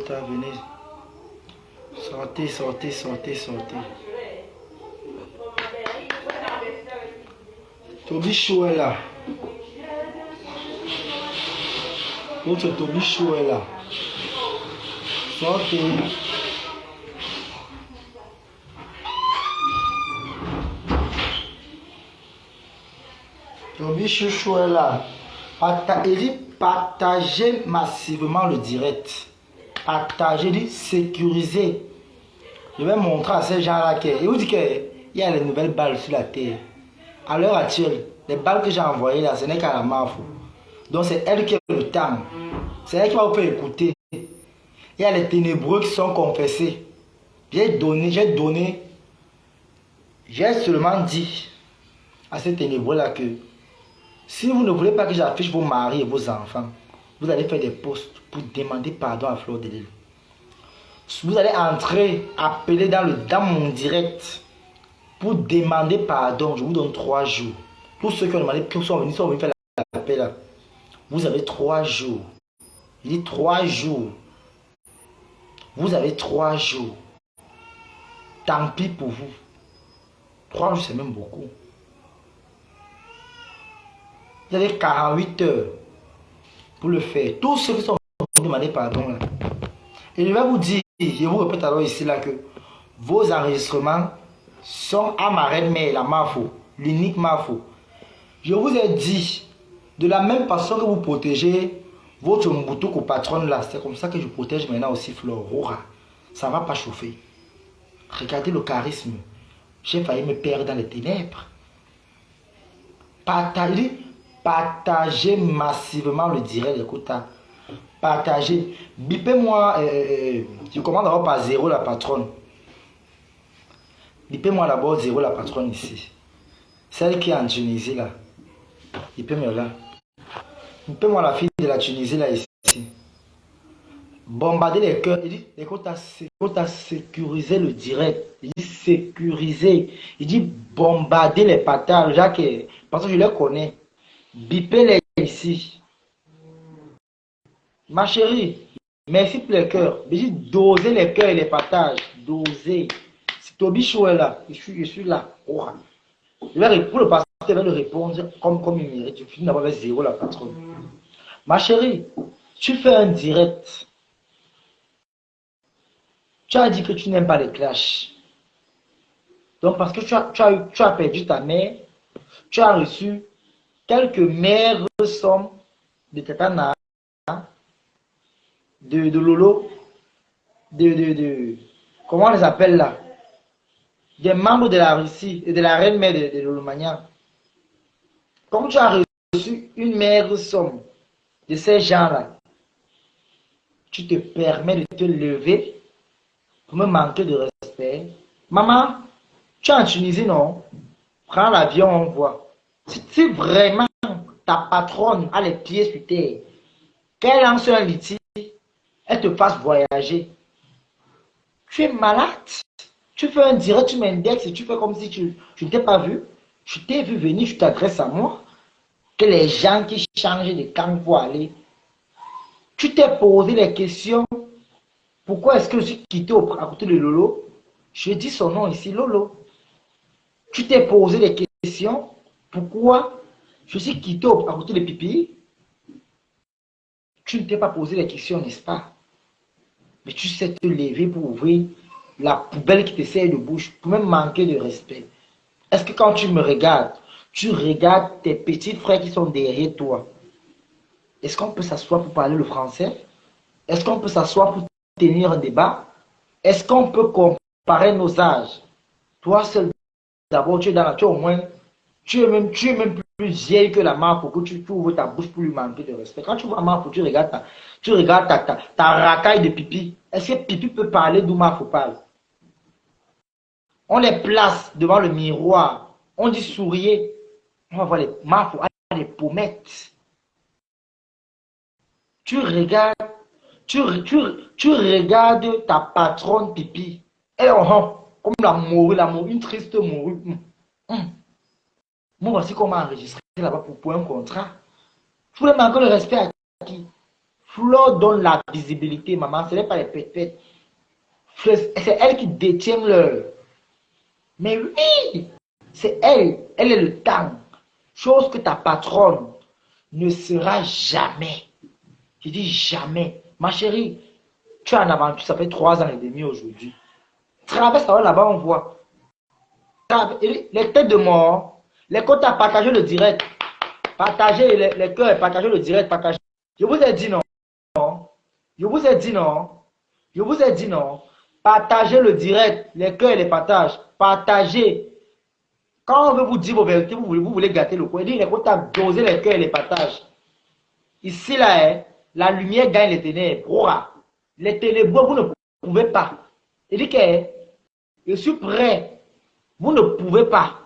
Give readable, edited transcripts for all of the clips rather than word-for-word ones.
Kota, venez. Sortez, sortez, sortez, sortez. Tobichou est là. Votre Tobichou est là. Sortez. Tobichou est là. Partagez massivement le direct. Partagez, sécurisez. Je vais montrer à ces gens-là que. Et vous dites qu'il y a les nouvelles balles sur la terre. À l'heure actuelle, les balles que j'ai envoyées là, ce n'est qu'à la Mafo. Donc c'est elle qui est le temps. C'est elle qui va vous faire écouter. Il y a les ténébreux qui sont confessés. J'ai seulement dit à ces ténébreux-là que si vous ne voulez pas que j'affiche vos maris et vos enfants, vous allez faire des posts pour demander pardon à Fleur de Lille. Vous allez entrer, appeler dans mon direct pour demander pardon. Je vous donne 3 jours. Tous ceux qui ont demandé, qui sont venus faire l'appel là. Vous avez 3 jours. Il dit 3 jours. Vous avez 3 jours. Tant pis pour vous. 3 jours, c'est même beaucoup. Vous avez 48 heures pour le faire. Tous ceux qui sont demandés pardon là. Et je vais vous dire, je vous répète alors ici là que vos enregistrements sont à ma reine mère, la Mafo, l'unique Mafo. Je vous ai dit, de la même façon que vous protégez votre Mbutuku patronne là, c'est comme ça que je protège maintenant aussi Florora. Ça ne va pas chauffer. Regardez le charisme. J'ai failli me perdre dans les ténèbres. Partagez massivement le direct, écoute. Partagez. Bipez-moi, je commande d'abord par 0 la patronne. Bipez-moi d'abord 0 la patronne ici. Celle qui est en Tunisie là. Bipez-moi là. Bipez-moi la fille de la Tunisie là ici. Bombardez les cœurs. Il dit, écoute, à sécuriser le direct. Il dit sécuriser. Il dit bombarder les patates. Jacques, parce que je les connais. Bipez-les ici. Ma chérie, merci pour les cœurs. Mais je dis doser les cœurs et les partages. Doser. Si Tobichou est là, je suis là. Oh. Je vais pour le pasteur, je vais le répondre comme il mérite. Je finis d'abord avec 0 la patronne. Ma chérie, tu fais un direct. Tu as dit que tu n'aimes pas les clashs. Donc parce que tu as perdu ta mère, tu as reçu quelques maigres sommes de Tatana, de Lolo, comment on les appelle là, des membres de la Russie et de la reine mère de Lolomania. Comme tu as reçu une maigre somme de ces gens-là, tu te permets de te lever pour me manquer de respect. Maman, tu es en Tunisie, non? Prends l'avion, on voit. Si vraiment ta patronne a les pieds sur terre, qu'elle lance un litige, elle te fasse voyager. Tu es malade. Tu fais un direct, tu m'indexes et tu fais comme si tu ne t'es pas vu. Je t'ai vu venir, tu t'adresses à moi. Que les gens qui changent de camp pour aller. Tu t'es posé les questions. Pourquoi est-ce que je suis quitté à côté de Lolo? Je dis son nom ici, Lolo. Tu t'es posé les questions. Pourquoi je suis quitté à côté de Pipi? Tu ne t'es pas posé les questions, n'est-ce pas? Mais tu sais te lever pour ouvrir la poubelle qui te sert de bouche, pour même manquer de respect. Est-ce que quand tu me regardes, tu regardes tes petits frères qui sont derrière toi? Est-ce qu'on peut s'asseoir pour parler le français? Est-ce qu'on peut s'asseoir pour tenir un débat? Est-ce qu'on peut comparer nos âges? Toi seul, d'abord, tu es au moins, tu es même plus vieille que la mère pour que tu ouvres ta bouche pour lui manquer de respect. Quand tu vois Marfo, tu regardes ta racaille de Pipi. Est-ce que Pipi peut parler d'où Marfo parle? On les place devant le miroir. On dit souriez. On va voir les Marfo a des pommettes. Tu regardes, tu regardes ta patronne Pipi. Elle comme la morue, une triste morue. Moi, voici comment enregistrer là-bas pour un contrat. Vous voulez manquer le respect à qui? Flo donne la visibilité, maman. Ce n'est pas les pépettes. C'est elle qui détient l'heure. Mais oui, c'est elle. Elle est le temps. Chose que ta patronne ne sera jamais. Je dis jamais. Ma chérie, tu es en aventure, ça fait 3 ans et demi aujourd'hui. Traverse là-bas, on voit. Les têtes de mort, les côtes à partager le direct. Partagez les cœurs, partagez le direct, partagez. Je vous ai dit non. Je vous ai dit non. Je vous ai dit non. Partagez le direct, les cœurs et les partages. Partagez. Quand on veut vous dire vos vérités, vous voulez gâter le coin. Il faut doser les cœurs et les partages. Ici, là, hein, la lumière gagne les ténèbres. Les ténèbres, vous ne pouvez pas. Il dit que je suis prêt. Vous ne pouvez pas.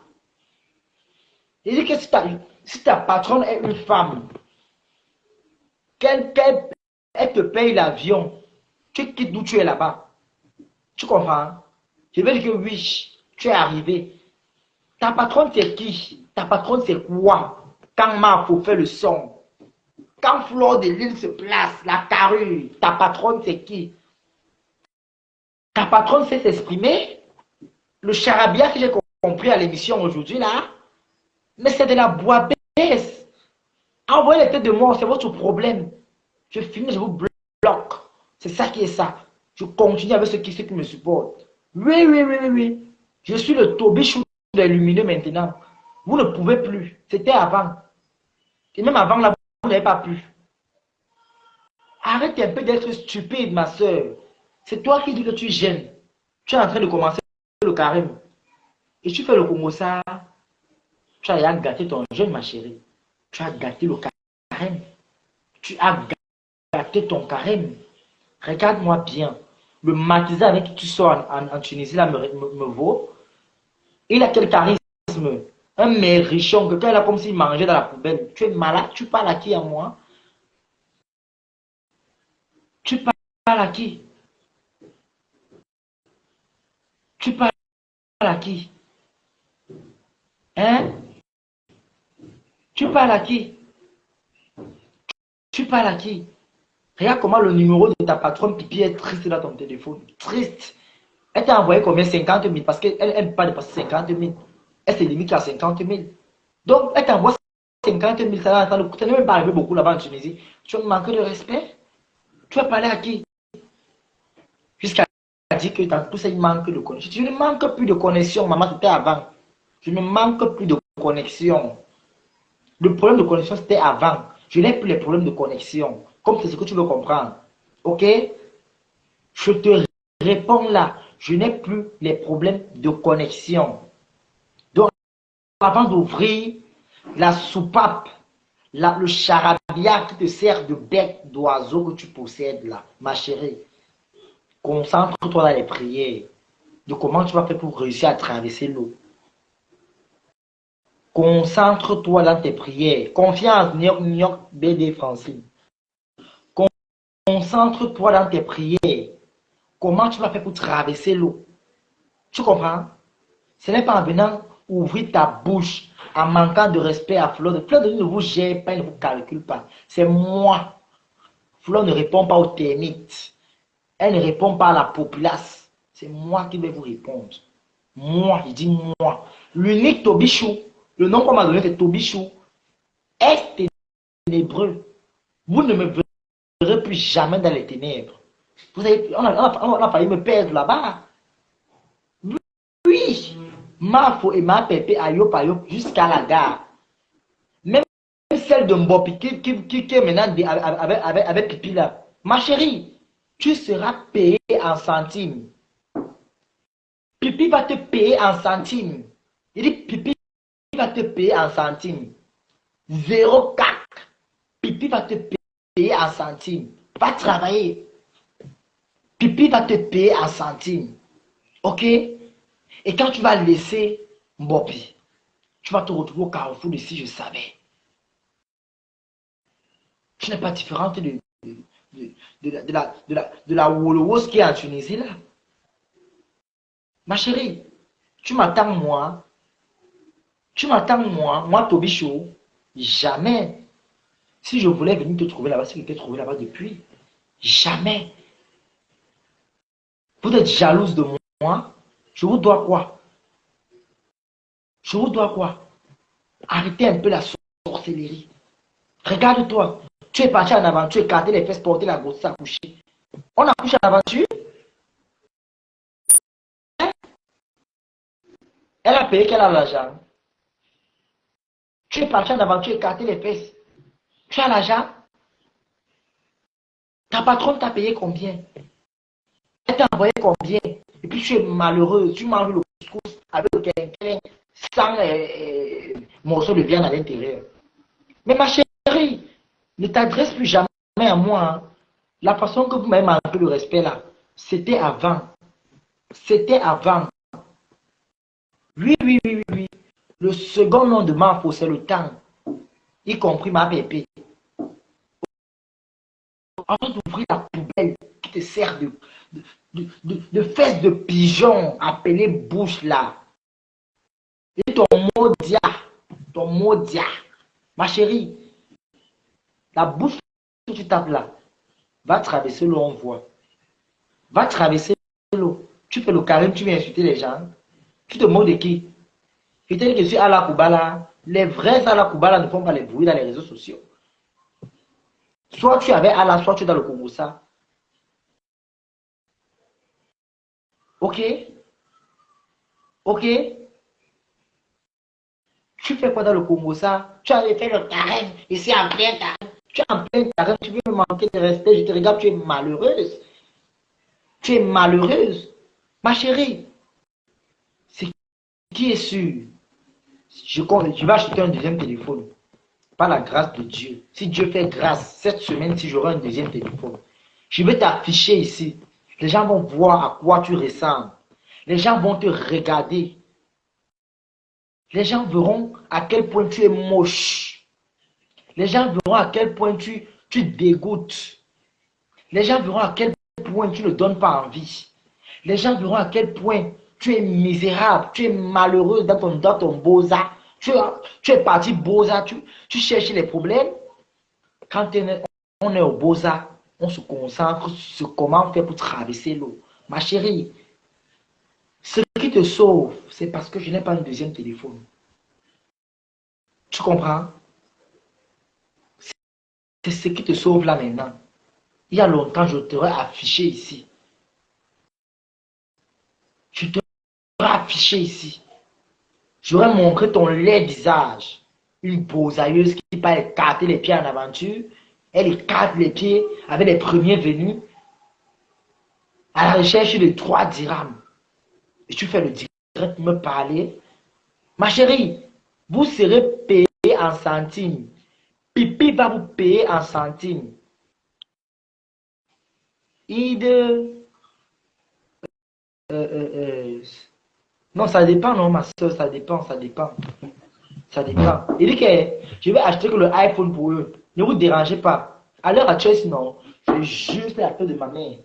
Il dit que si ta patronne est une femme, qu'elle te paye l'avion, tu quittes d'où tu es là-bas. Tu comprends? Je veux dire que oui, tu es arrivé. Ta patronne, c'est qui? Ta patronne, c'est quoi? Quand Marfo fait le son, quand Fleur de Lille se place, la carrure, ta patronne, c'est qui? Ta patronne sait s'exprimer? Le charabia que j'ai compris à l'émission aujourd'hui, là, mais c'est de la boîte-baisse. Envoyez les têtes de mort, c'est votre problème. Je finis, je vous bloque. C'est ça qui est ça. Je continue avec ceux qui me supportent. Oui, oui, oui, oui, oui. Je suis le Tobichou des lumineux maintenant. Vous ne pouvez plus. C'était avant. Et même avant, là, vous n'avez pas pu. Arrête un peu d'être stupide, ma soeur. C'est toi qui dis que tu gênes. Tu es en train de commencer le carême. Et tu fais le Congo ça. Tu as gâté ton jeûne, ma chérie. Tu as gâté le carême. Tu as gâté ton carême. Regarde-moi bien. Le matisé avec qui tu sors en Tunisie là me vaut. Il a quel charisme? Un mérichon, quelqu'un là comme s'il mangeait dans la poubelle. Tu es malade, tu parles à qui à moi? Tu parles à qui? Tu parles à qui? Hein? Tu parles à qui? Tu parles à qui? Regarde comment le numéro de ta patronne Pipi est triste dans ton téléphone. Triste. Elle t'a envoyé combien? 50 000 parce qu'elle n'aime pas dépasser 50 000. Elle se limite à 50 000. Donc, elle t'envoie 50 000. Ça n'est même pas arrivé beaucoup là-bas en Tunisie. Tu as manqué de respect? Tu as parlé à qui? Jusqu'à dire que dans tout ça, il manque de connexion. Je ne manque plus de connexion, maman, c'était avant. Je ne manque plus de connexion. Le problème de connexion, c'était avant. Je n'ai plus les problèmes de connexion. Comme c'est ce que tu veux comprendre. Ok? Je te réponds là. Je n'ai plus les problèmes de connexion. Donc, avant d'ouvrir la soupape, le charabia qui te sert de bec d'oiseau que tu possèdes là, ma chérie, concentre-toi dans les prières de comment tu vas faire pour réussir à traverser l'eau. Concentre-toi dans tes prières. Confiance, New York, BD Francine. Concentre-toi dans tes prières. Comment tu vas faire pour traverser l'eau? Tu comprends? Ce n'est pas en venant ouvrir ta bouche, en manquant de respect à Fleur. Fleur de Lys ne vous gère pas, elle ne vous calcule pas. C'est moi. Fleur ne répond pas aux termites. Elle ne répond pas à la populace. C'est moi qui vais vous répondre. Moi, je dis moi. L'unique Tobichou, le nom qu'on m'a donné c'est Tobichou, est ténébreux. Vous ne me verrez plus jamais dans les ténèbres. Vous avez, on a failli me perdre là-bas. Oui, Marfo et ma pépé ayop ayop jusqu'à la gare. Même celle de Mbopi qui est maintenant avec Pipi là. Ma chérie, tu seras payé en centimes. Pipi va te payer en centimes. Il dit Pipi va te payer en centimes. 0,4. Pipi va te payer en centimes. Va travailler. Pipi va te payer en centimes. Ok? Et quand tu vas laisser Mbopi, tu vas te retrouver au carrefour de si je savais. Tu n'es pas différente de la Wolowos qui est en Tunisie là. Ma chérie, tu m'attends moi, moi Tobichou, jamais. Si je voulais venir te trouver là-bas, c'est que tu t'es trouvé là-bas depuis. Jamais. Vous êtes jalouse de moi. Je vous dois quoi? Je vous dois quoi? Arrêtez un peu la sorcellerie. Regarde-toi. Tu es parti en aventure, écarter les fesses, porter la grosse, accoucher. On accouche en aventure. Elle a payé qu'elle a l'argent. Tu es parti en aventure, écarter les fesses. Tu as l'argent. Ta patronne t'a payé combien? Elle t'a envoyé combien? Et puis tu es malheureux. Tu manges le couscous avec le quelqu'un sans morceau de viande à l'intérieur. Mais ma chérie, ne t'adresse plus jamais à moi. Hein. La façon que vous m'avez manqué le respect là, c'était avant. C'était avant. Oui, oui, oui, oui, oui. Le second nom de Marfo, c'est le temps. Y compris ma pépé. Avant d'ouvrir la poubelle qui te sert de fesses de pigeon appelée bouche là. Et ton maudit, ma chérie, la bouche que tu tapes là, va traverser l'eau, on voit. Va traverser l'eau. Tu fais le carême, tu viens insulter les gens. Tu te moques de qui? Je te dis que je suis à la Koubala. Les vrais à la Koubala ne font pas les bruits dans les réseaux sociaux. Soit tu avais Allah, soit tu es dans le Congo ça. Ok? Ok? Tu fais quoi dans le Congo ça? Tu avais fait le carême ici en plein carême. Tu es en plein carême, tu veux me manquer de respect. Je te regarde, tu es malheureuse. Tu es malheureuse. Ma chérie, c'est qui est sûr? Je vais acheter un deuxième téléphone. Par la grâce de Dieu. Si Dieu fait grâce, cette semaine-ci, j'aurai un deuxième téléphone. Je vais t'afficher ici. Les gens vont voir à quoi tu ressembles. Les gens vont te regarder. Les gens verront à quel point tu es moche. Les gens verront à quel point tu dégoûtes. Les gens verront à quel point tu ne donnes pas envie. Les gens verront à quel point tu es misérable, tu es malheureuse dans ton beau-ça. Tu es parti beau-ça, tu cherches les problèmes. Quand on est au beau-ça, on se concentre sur comment faire pour traverser l'eau. Ma chérie, ce qui te sauve, c'est parce que je n'ai pas un deuxième téléphone. Tu comprends? C'est ce qui te sauve là maintenant. Il y a longtemps, je t'aurais affiché ici. Je t'aurais affiché ici. J'aurais montré ton laid visage. Une beausailleuse qui va écarter les pieds en aventure. Elle écarte les pieds avec les premiers venus. À la recherche de 3 dirhams. Et tu fais le direct pour me parler. Ma chérie, vous serez payé en centimes. Pipi va vous payer en centimes. Non, ça dépend, non, ma soeur, ça dépend, ça dépend. Ça dépend. Il dit que je vais acheter que le iPhone pour eux. Ne vous dérangez pas. À l'heure actuelle, sinon, c'est juste la peur de ma mère.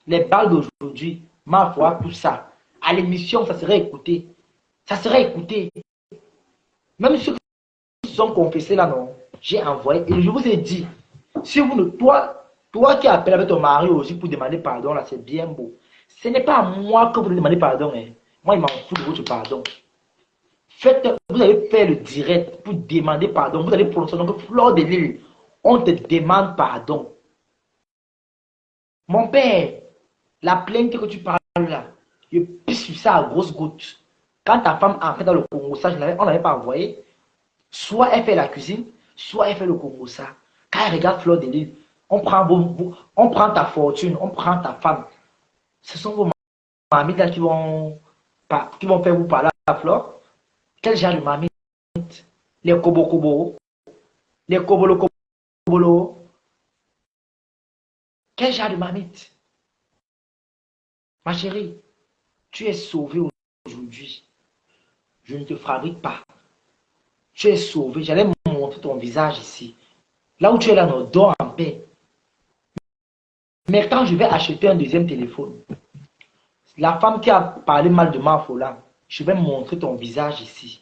Les balles d'aujourd'hui, ma foi, tout ça. À l'émission, ça serait écouté. Ça serait écouté. Même ceux qui se sont confessés là, non. J'ai envoyé. Et je vous ai dit, si vous ne. Toi qui appelles avec ton mari aussi pour demander pardon, là, c'est bien beau. Ce n'est pas à moi que vous demandez pardon. Hein. Moi, il m'en fout de votre pardon. Vous allez faire le direct pour demander pardon. Vous allez prononcer. Donc, Fleur de Lille, on te demande pardon. Mon père, la plainte que tu parles là, je pisse sur ça à grosses gouttes. Quand ta femme entrait dans le Congo, ça, on ne l'avait pas envoyé. Soit elle fait la cuisine, soit elle fait le Congo, ça. Quand elle regarde Fleur de Lille, on prend ta fortune, on prend ta femme. Ce sont vos mamies là qui vont faire vous parler à Fleur. Quel genre de mamie? Les kobo-kobo, les kobolo-kobolo. Quel genre de mamite? Ma chérie, tu es sauvée aujourd'hui. Je ne te fabrique pas. Tu es sauvé. J'allais me montrer ton visage ici. Là où tu es là, non, dors en paix. Mais quand je vais acheter un deuxième téléphone, la femme qui a parlé mal de Marfo là, je vais montrer ton visage ici.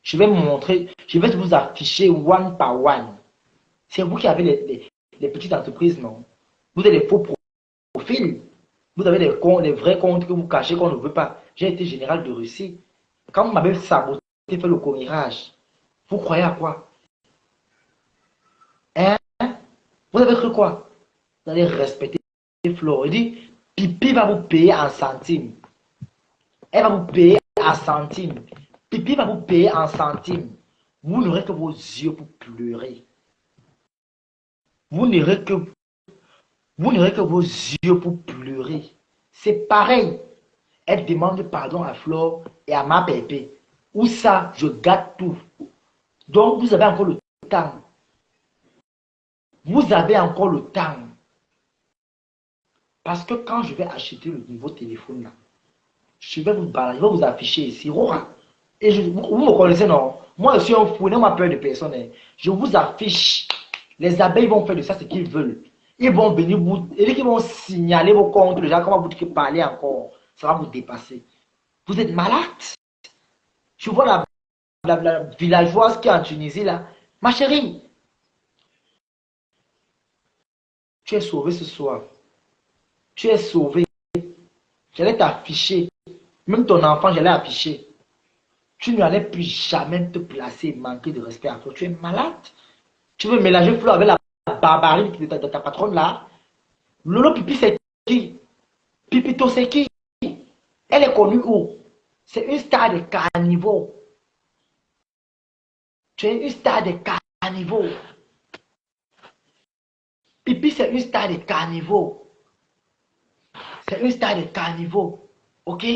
Je vais vous afficher one par one. C'est vous qui avez les petites entreprises, non? Vous avez les faux profils. Vous avez les vrais comptes que vous cachez qu'on ne veut pas. J'ai été général de Russie. Quand vous m'avez saboté, fait le commérage, vous croyez à quoi? Hein? Vous avez cru quoi? Vous allez respecter Flo. Il dit, Pipi va vous payer en centimes. Elle va vous payer en centimes. Pipi va vous payer en centimes. Vous n'aurez que vos yeux pour pleurer. Vous n'aurez que vos yeux pour pleurer. C'est pareil. Elle demande pardon à Flore et à ma bébé. Où ça, je gâte tout. Donc, vous avez encore le temps. Vous avez encore le temps. Parce que quand je vais acheter le nouveau téléphone là, je vais vous balader, je vais vous afficher ici. Et vous me connaissez, non? Moi, je suis un fou, n'ai peur de personne. Hein. Je vous affiche. Les abeilles vont faire de ça ce qu'ils veulent. Ils vont venir vous, et ils vont signaler vos comptes, les gens, comment vous dites parler encore. Ça va vous dépasser. Vous êtes malade. Je vois la villageoise qui est en Tunisie là. Ma chérie, tu es sauvée ce soir. Tu es sauvée. J'allais t'afficher. Même ton enfant, j'allais afficher. Tu n'allais plus jamais te placer et manquer de respect à toi. Tu es malade. Tu veux mélanger Flo avec la barbarie de ta patronne là. Lolo Pipi, c'est qui? Pipito, c'est qui? Elle est connue où? C'est une star de carnivore. Tu es une star de carnivore. Pipi, c'est une star de carnivore. C'est une star de carnivore. Ok?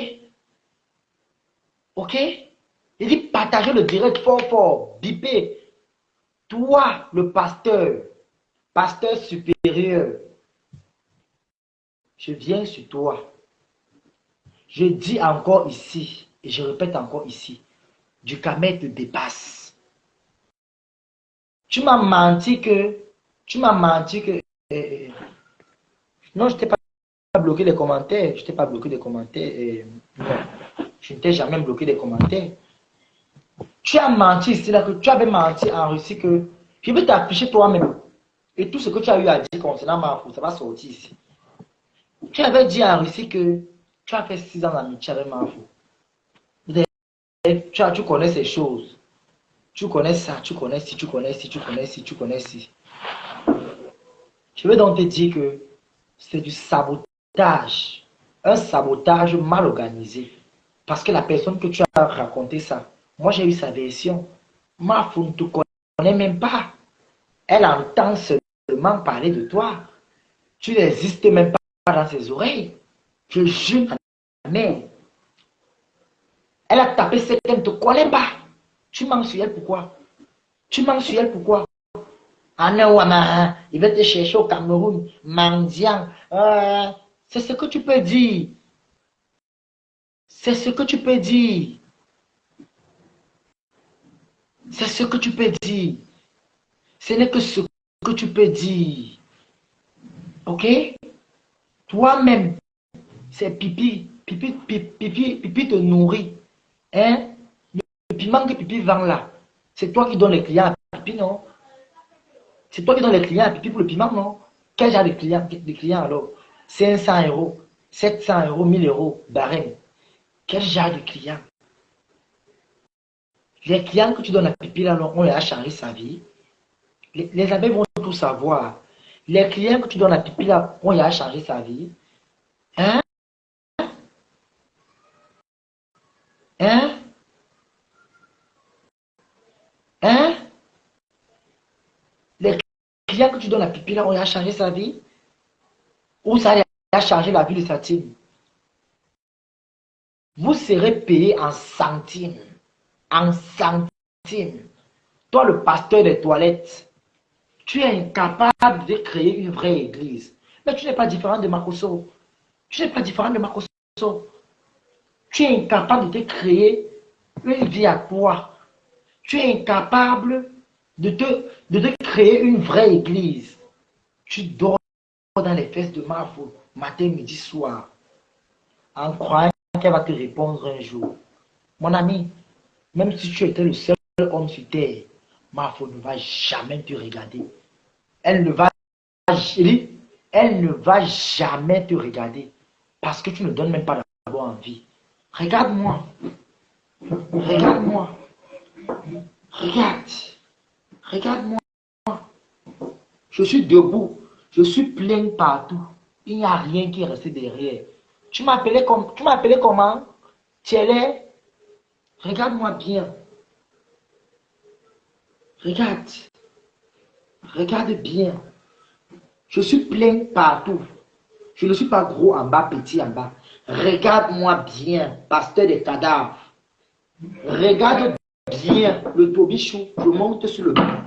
Ok? Il dit partagez le direct fort fort. Bipé. Toi, le pasteur supérieur, je viens sur toi. Je dis encore ici, et je répète encore ici, du Kamet te dépasse. Tu m'as menti que, non, je t'ai pas bloqué les commentaires, je t'ai pas bloqué les commentaires, non, je ne t'ai jamais bloqué les commentaires. Tu as menti ici, là, que tu avais menti en Russie que, je vais t'afficher toi-même, et tout ce que tu as eu à dire concernant ma faute, ça va sortir ici. Tu avais dit en Russie que tu as fait 6 ans d'amitié avec ma faute. Tu connais ces choses. Tu connais ça, tu connais ci, tu connais ci, tu connais ci, tu connais ci. Je veux donc te dire que c'est du sabotage. Un sabotage mal organisé. Parce que la personne que tu as raconté ça, moi j'ai eu sa version. Ma fou ne te connaît même pas. Elle entend seulement parler de toi. Tu n'existes même pas dans ses oreilles. Je jure à la mère. Elle a tapé ce qu'elle ne te connaît pas. Tu mens sur elle pourquoi? Tu mens sur elle pourquoi? Ah non, il va te chercher au Cameroun, mendiant. C'est ce que tu peux dire. C'est ce que tu peux dire. C'est ce que tu peux dire. Ce n'est que ce que tu peux dire. Ok? Toi-même, c'est pipi. Pipi te nourrit. Hein? Le piment que pipi vend là, c'est toi qui donnes les clients à pipi, non? C'est toi qui donnes les clients à pipi pour le piment, non? Quel genre de clients alors? 500 euros, 700 euros, 1000 euros, barème. Quel genre de client? Les clients que tu donnes à pipi là, on les a changé sa vie. Les abeilles vont tout savoir. Les clients que tu donnes à pipi là, on les a changé sa vie. Hein? Hein? Hein? Les clients que tu donnes à pipi là, on les a changé sa vie. Ou ça a changé la vie de sa team. Vous serez payé en centimes. En centimes. Toi, le pasteur des toilettes, tu es incapable de créer une vraie église. Mais tu n'es pas différent de Makoso. Tu n'es pas différent de Makoso. Tu es incapable de te créer une vie à toi. Tu es incapable de te créer une vraie église. Tu dors dans les fesses de Marfo, matin, midi, soir, en croyant qu'elle va te répondre un jour. Mon ami, même si tu étais le seul homme sur terre, Marfo ne va jamais te regarder. elle ne va, elle ne va jamais te regarder parce que tu ne donnes même pas d'abord envie. Regarde-moi, regarde-moi, regarde, regarde-moi. Je suis debout, je suis plein partout. Il n'y a rien qui est resté derrière. Tu m'appelais comment? Thierry, regarde-moi bien. Regarde, regarde bien. Je suis plein partout. Je ne suis pas gros en bas, petit en bas. Regarde-moi bien, pasteur des cadavres. Regarde bien le tobichou. Je monte sur le banc.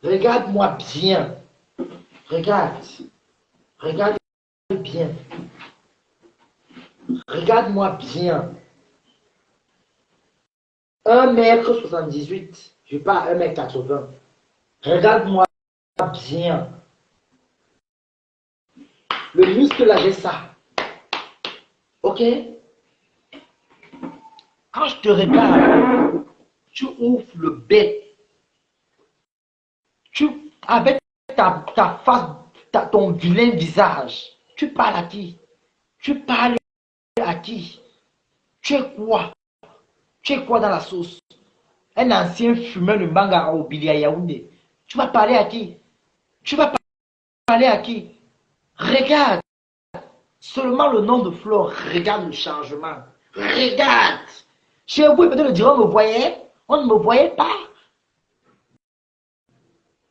Regarde-moi bien. Regarde. Regarde bien. Regarde-moi bien. 1,78 m. Je pas 1,80 m. Regarde-moi bien. Le muscle là, j'ai ça. Ok? Quand je te regarde, tu ouvres le bec. Avec ta face, ton vilain visage, tu parles à qui? Tu parles à qui? Tu es quoi? Tu es quoi dans la sauce? Un ancien fumeur de manga au Billy à Yaoundé. Tu vas parler à qui? Tu vas parler à qui? Regarde. Seulement le nom de Flore. Regarde le changement. Regarde. Chez vous, peut-être le dire, on me voyait. On ne me voyait pas.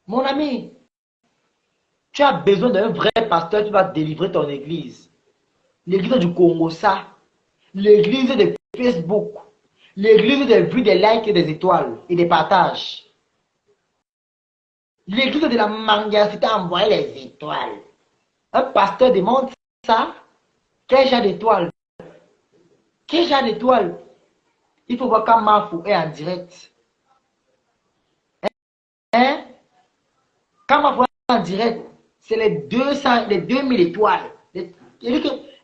Mon ami, tu as besoin d'un vrai pasteur qui va délivrer ton église. L'église du Congo, ça. L'église de Facebook. L'église des vues, des likes et des étoiles et des partages. L'église de la mendicité a envoyé les étoiles. Un pasteur demande ça. Quel genre d'étoile? Quel genre d'étoile? Il faut voir quand Mafou est en direct. Hein? Quand Mafou est en direct, c'est les 200, les 2000 étoiles. Elle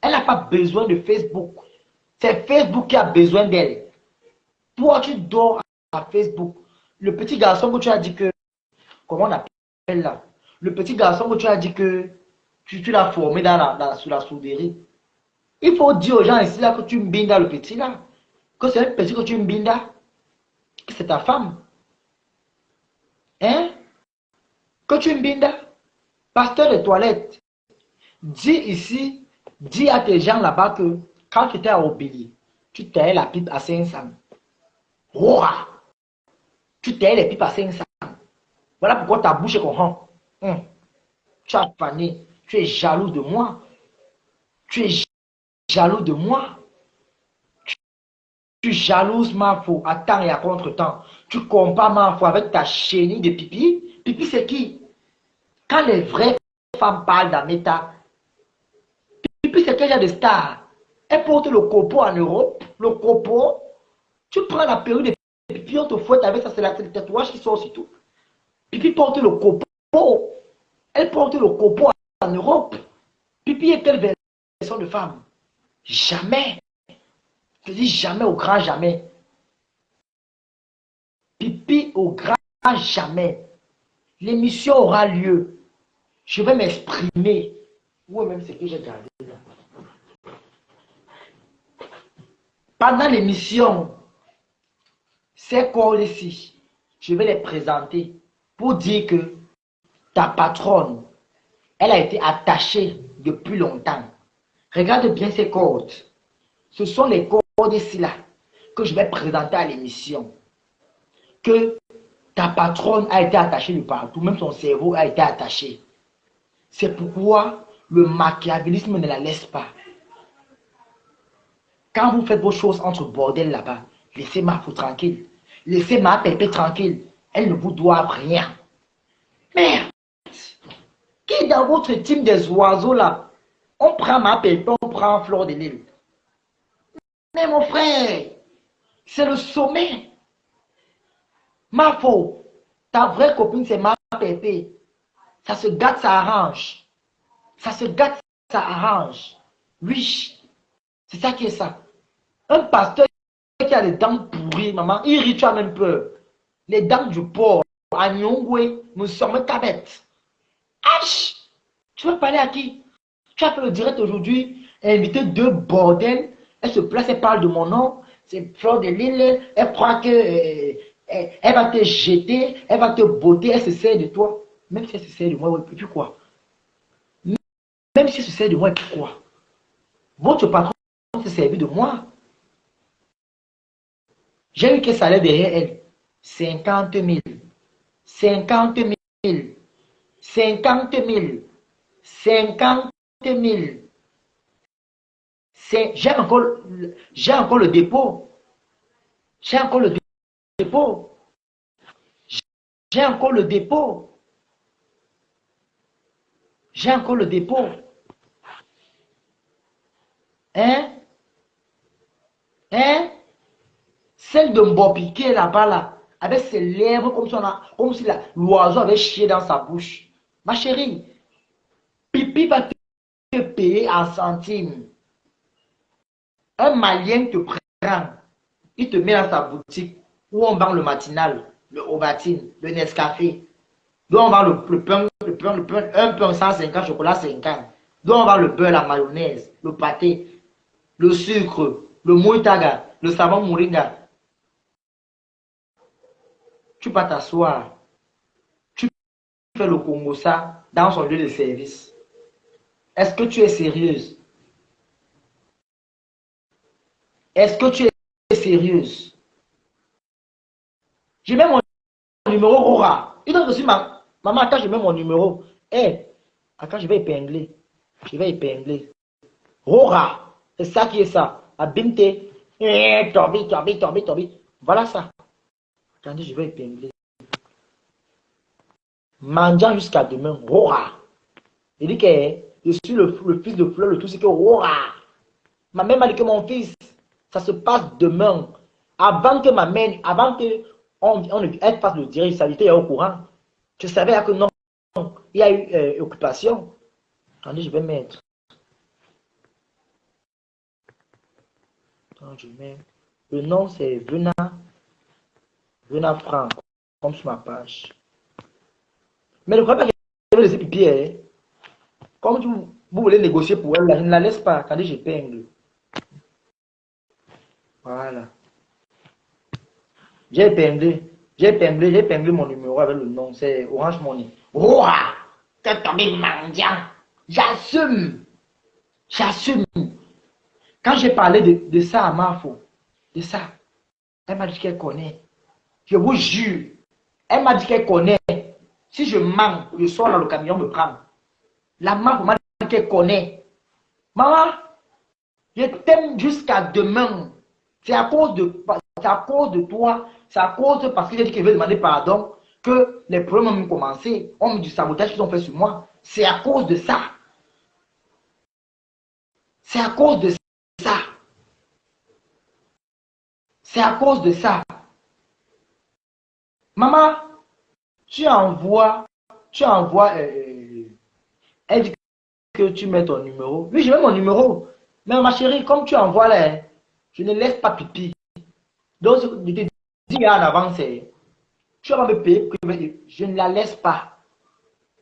n'a pas besoin de Facebook. C'est Facebook qui a besoin d'elle. Toi, tu dors à Facebook. Le petit garçon que tu as dit que, comment on appelle là? Le petit garçon que tu as dit que tu l'as formé sous la souderie. Il faut dire aux gens ici là que tu mbinda le petit là. Que c'est un petit que tu mbinda. Que c'est ta femme. Hein? Que tu mbinda. Pasteur de toilette. Dis ici, dis à tes gens là-bas que quand tu étais à Obéli, tu taillais la pipe à 500. Ouah! Tu taillais les pipes à 500. Voilà pourquoi ta bouche est comme tu as fané. Tu es jaloux de moi. Tu es jaloux de moi. Tu jalouses ma faux à temps et à contre-temps. Tu compares ma faux avec ta chenille de pipi. Pipi, c'est qui? Quand les vraies femmes parlent d'Ameta, pipi, c'est quel genre de star? Elle porte le copeau en Europe. Le copeau. Tu prends la perruque de pipi, on te fouette avec ça, c'est le tatouage qui sort surtout. Pipi porte le copeau. Elle porte le copeau en Europe. Pipi est quelle version de femme? Jamais. Je dis jamais au grand jamais. Pipi au grand jamais. L'émission aura lieu. Je vais m'exprimer. Ou même ce que j'ai gardé là. Pendant l'émission, ces corps-ci, je vais les présenter pour dire que ta patronne, elle a été attachée depuis longtemps. Regarde bien ces cordes. Ce sont les cordes ici là que je vais présenter à l'émission. Que ta patronne a été attachée de partout, même son cerveau a été attaché. C'est pourquoi le machiavélisme ne la laisse pas. Quand vous faites vos choses entre bordel là-bas, laissez ma fou tranquille. Laissez ma pépé tranquille. Elle ne vous doit rien. Merde! Qui dans votre team des oiseaux là, on prend ma pépé, on prend Fleur de Lille. Mais mon frère, c'est le sommet. Ma faux, ta vraie copine c'est ma pépé. Ça se gâte, ça arrange. Ça se gâte, ça arrange. Oui, c'est ça qui est ça. Un pasteur qui a les dents pourries, maman, il rit, tu as même peur. Les dents du porc, à Nyongwe, nous sommes cabettes. H! Tu vas parler à qui? Tu as fait le direct aujourd'hui, invité deux bordels. Elle se place, elle parle de mon nom. C'est Fleur de Lille. Elle croit que elle va te jeter, elle va te botter, elle se sert de toi. Même si elle se sert de moi, ouais, et puis quoi? Même si elle se sert de moi, et puis quoi? Votre patron s'est servi de moi. J'ai eu quel salaire derrière elle? 50 000. 50 000. 50 000. 50 000. J'ai encore le dépôt. J'ai encore le dépôt. J'ai encore le dépôt. J'ai encore le dépôt. Hein? Hein? Celle de Mbopi qui est là-bas, là, avec ses lèvres comme si l'oiseau avait chié dans sa bouche. Ma chérie, Pipi va te payer en centimes. Un Malien te prend, il te met dans sa boutique où on vend le matinal, le Ovatine, le Nescafé, où on vend le pain, un pain 150, chocolat 50, où on vend le beurre, la mayonnaise, le pâté, le sucre, le moitaga, le savon moringa. Tu vas t'asseoir, tu fais le Congo ça dans son lieu de service. Est-ce que tu es sérieuse? Est-ce que tu es sérieuse? Je mets mon numéro Rora. Il doit aussi maman, attends, je mets mon numéro. Eh, attends, je vais épingler. Je vais épingler. Rora. C'est ça qui est ça. Abimte. Eh, Tobi, Tobi, Tobi, Tobi. Voilà ça. Attendez, je vais épingler. Mangeant jusqu'à demain. Rora. Il dit que je suis le fils de Fleur, le tout, c'est que Rora. Ma mère m'a dit que mon fils, ça se passe demain. Avant que ma mère, avant que elle fasse le direct, ça était au courant. Je savais que non, il y a eu occupation. Attendez, je vais mettre. Attends, je mets. Le nom, c'est Vena Franck, comme sur ma page. Mais le problème, c'est que je vais laisser pipi. Hein. Comme vous voulez négocier pour elle, je ne la laisse pas. Attendez, j'épingle. Voilà. J'ai épinglé mon numéro avec le nom. C'est Orange Money. Ouah! T'es tombé mendiant. J'assume. J'assume. Quand j'ai parlé de ça à Mafo, de ça, elle m'a dit qu'elle connaît. Je vous jure. Elle m'a dit qu'elle connaît. Si je mens, je sors dans le camion, me prend. La Mafo m'a dit qu'elle connaît. Maman, je t'aime jusqu'à demain. C'est à cause de toi. C'est à cause parce que j'ai dit que je vais demander pardon que les problèmes ont commencé. On me du sabotage qu'ils ont fait sur moi. C'est à cause de ça. C'est à cause de ça. C'est à cause de ça. Maman, tu envoies, elle dit que tu mets ton numéro. Oui, je mets mon numéro. Mais ma chérie, comme tu envoies là, je ne laisse pas pipi. Donc, je te dis en avance, tu vas me payer, je ne la laisse pas.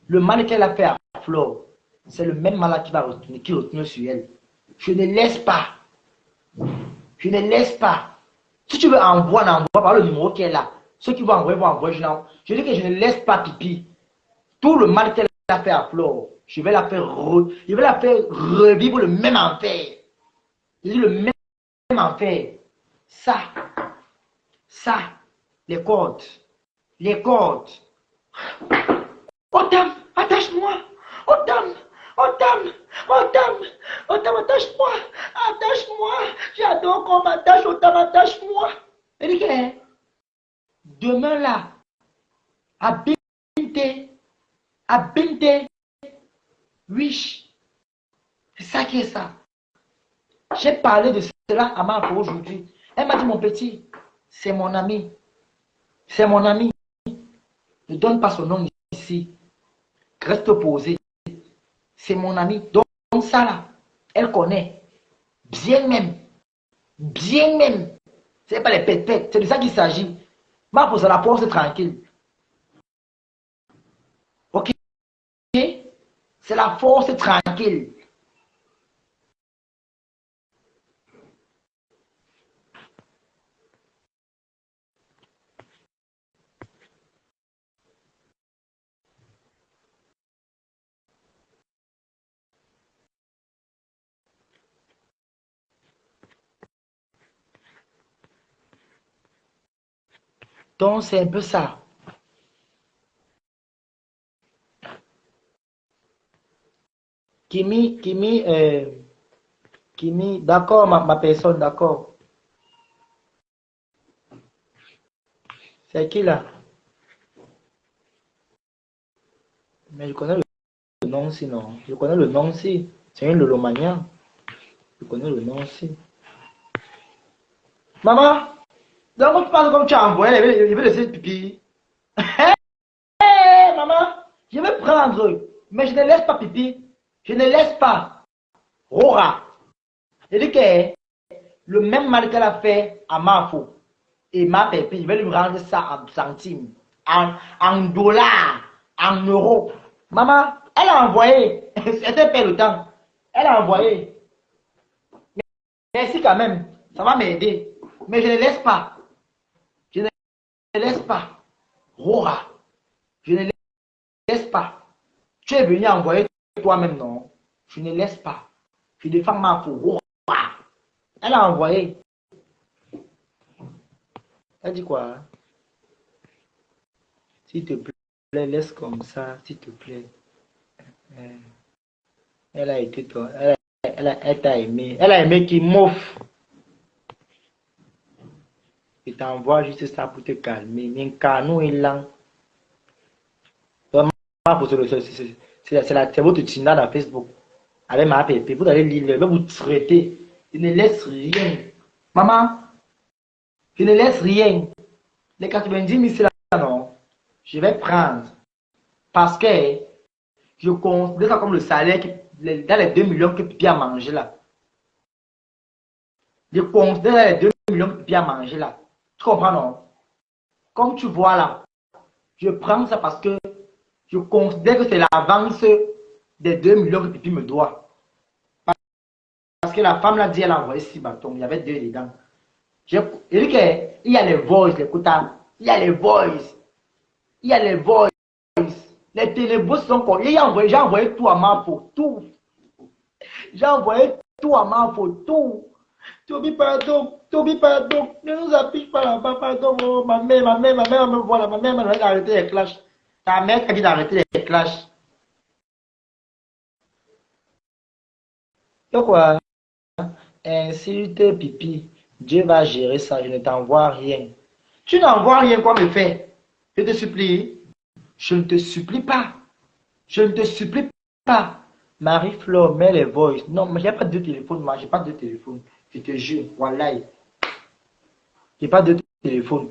Le mal qu'elle a fait à Flo, c'est le même mal qui retient sur elle. Je ne laisse pas. Je ne laisse pas. Si tu veux envoyer, n'envoie pas le numéro qu'elle a. Ceux qui vont envoyer. Je dis que je ne laisse pas pipi. Tout le mal qu'elle a fait à Flo, je vais la faire revivre le même enfer. Je dis le même enfer. Ça, les cordes. Les cordes. Oh dame, attache-moi. Oh dame, oh dame, oh dame, oh dame, attache-moi. Attache-moi. J'adore qu'on m'attache, oh dame, attache-moi. Elle dit que demain là, à Binte, oui, c'est ça qui est ça. J'ai parlé de cela à ma aujourd'hui. Elle m'a dit, mon petit, c'est mon ami. C'est mon ami. Ne donne pas son nom ici. Reste posé. C'est mon ami. Donc ça là, elle connaît. Bien même. Bien même. Ce n'est pas les pètes. C'est de ça qu'il s'agit. Ma pose à la porte, c'est tranquille. Ok. c'est la force tranquille. Donc, c'est un peu ça. Kimi, d'accord, ma personne, d'accord. C'est qui là? Mais je connais le nom aussi, non? Je connais le nom aussi. C'est un Lolomagnan. Je connais le nom aussi. Maman, donc tu parles comme tu as envoyé, il veut laisser pipi. Hé, maman, je vais prendre, mais je ne laisse pas pipi. Je ne laisse pas. Rora. Il dit que le même mal qu'elle a fait à Mafo et ma pépé, je vais lui rendre ça en centimes, en dollars, en euros. Maman, elle a envoyé. C'était pas le temps. Elle a envoyé. Merci quand même. Ça va m'aider. Mais je ne laisse pas. Je ne laisse pas. Rora. Je ne laisse pas. Tu es venu envoyer toi-même, non? Je ne laisse pas. Je défends ma faux. Rora. Elle a envoyé. Elle dit quoi? S'il te plaît, laisse comme ça, s'il te plaît. Elle a été toi. Elle t'a aimé. Elle a aimé qui m'offre. Et t'envoie juste ça pour te calmer. Mais canon est lent. C'est votre Tina dans Facebook. Avec ma pépé. Vous allez lire, elle va vous traiter. Je ne laisse rien. Maman, je ne laisse rien. Les 90 000 là, non. Je vais prendre. Parce que je considère ça comme le salaire dans les 2 millions que Pipi a mangé là. Je considère les 2 millions que Pipi a mangé là. Tu comprends, non? Comme tu vois là, je prends ça parce que je considère que c'est l'avance des 2 millions que Pipi me doit. Parce que la femme l'a dit, elle a envoyé 6 bâtons, il y avait 2 dedans. Il y a les voices, les quotas, il y a les voices, il y a les voices. Les ténébreux sont comme. J'ai envoyé tout à ma faute, tout. J'ai envoyé tout à ma faute, tout. Toby, pardon, ne nous applique pas là-bas, pardon, oh, ma mère me voit là, ma mère m'a dit d'arrêter les clashs. Ta mère t'a dit d'arrêter les clashs. Donc quoi, insulte pipi, Dieu va gérer ça, je ne t'envoie rien. Tu n'envoies rien quoi me faire. Je te supplie, je ne te supplie pas. Je ne te supplie pas. Marie-Flore, mets les voices. Non, mais j'ai pas de téléphone, moi, j'ai pas de téléphone. Je te jure, voilà. J'ai pas de téléphone.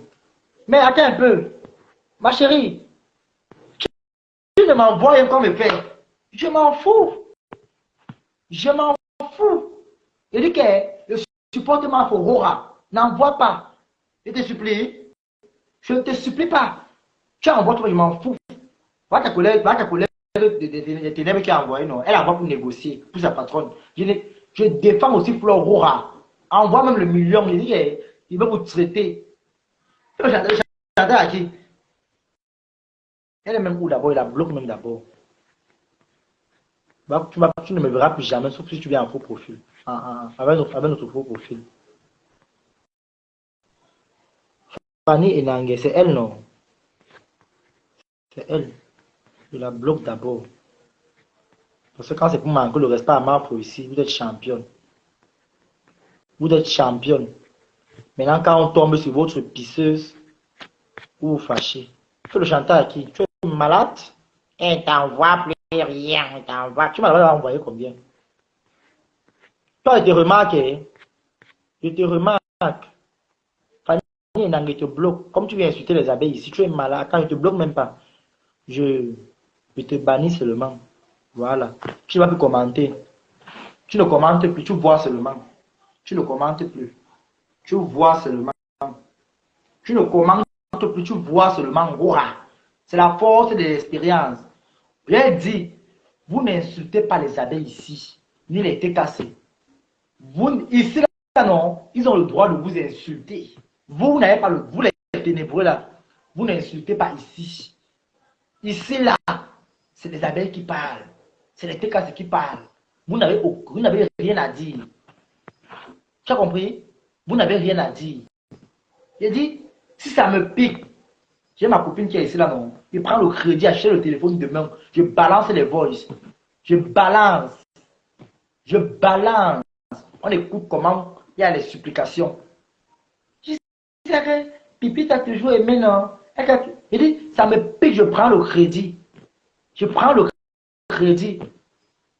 Mais attends un peu. Ma chérie, tu ne m'envoies rien comme me faire. Je m'en fous. Je m'en fous. Il dit que le supportement pour Rora, n'envoie pas. Je te supplie. Je ne te supplie pas. Tu envoies toi, je m'en fous. Va ta collègue des ténèbres qui a envoyé, non. Elle envoie pour négocier, pour sa patronne. Je défends aussi Flore Rora. Envoie même le million. Il dit qu'il veut vous traiter. J'entends à qui? Elle est même où d'abord? Il la bloque même d'abord. Tu ne me verras plus jamais, sauf si tu viens en faux profil. Avec notre faux profil. Fanny Enangue, c'est elle, non? C'est elle. Je la bloque d'abord. Parce que quand c'est pour manquer le respect à Marfo ici, vous êtes championne. Vous êtes championne. Maintenant, quand on tombe sur votre pisseuse, vous vous fâchez. Tu fais le chanteur à qui? Tu es malade? Elle t'envoie plus rien. Elle t'envoie. Tu m'as envoyé combien? Toi, je te remarque. Je te remarque. Fanny Enangue te bloque. Comme tu viens insulter les abeilles ici, tu es malade. Quand je te bloque même pas, je te bannis seulement. Voilà. Tu ne vas plus commenter. Tu ne commentes plus, tu vois seulement. Tu ne commentes plus. Tu vois seulement. Tu ne commentes plus, tu vois seulement. C'est la force de l'expérience. J'ai dit, vous n'insultez pas les abeilles ici, ni les thés cassés. Vous, ici, là, non, ils ont le droit de vous insulter. Vous n'avez pas le... Vous, les ténébreux, là, vous n'insultez pas ici. Ici, là, c'est les abeilles qui parlent. C'est les thés cassés qui parlent. Vous n'avez rien à dire. Tu as compris? Vous n'avez rien à dire. J'ai dit, si ça me pique, j'ai ma copine qui est ici là, non. Je prends le crédit, achète le téléphone demain. Je balance les voices. Je balance. Je balance. On écoute comment il y a les supplications. Je dis que Pipi t'a toujours aimé, non? Je dis, ça me pique, je prends le crédit. Je prends le crédit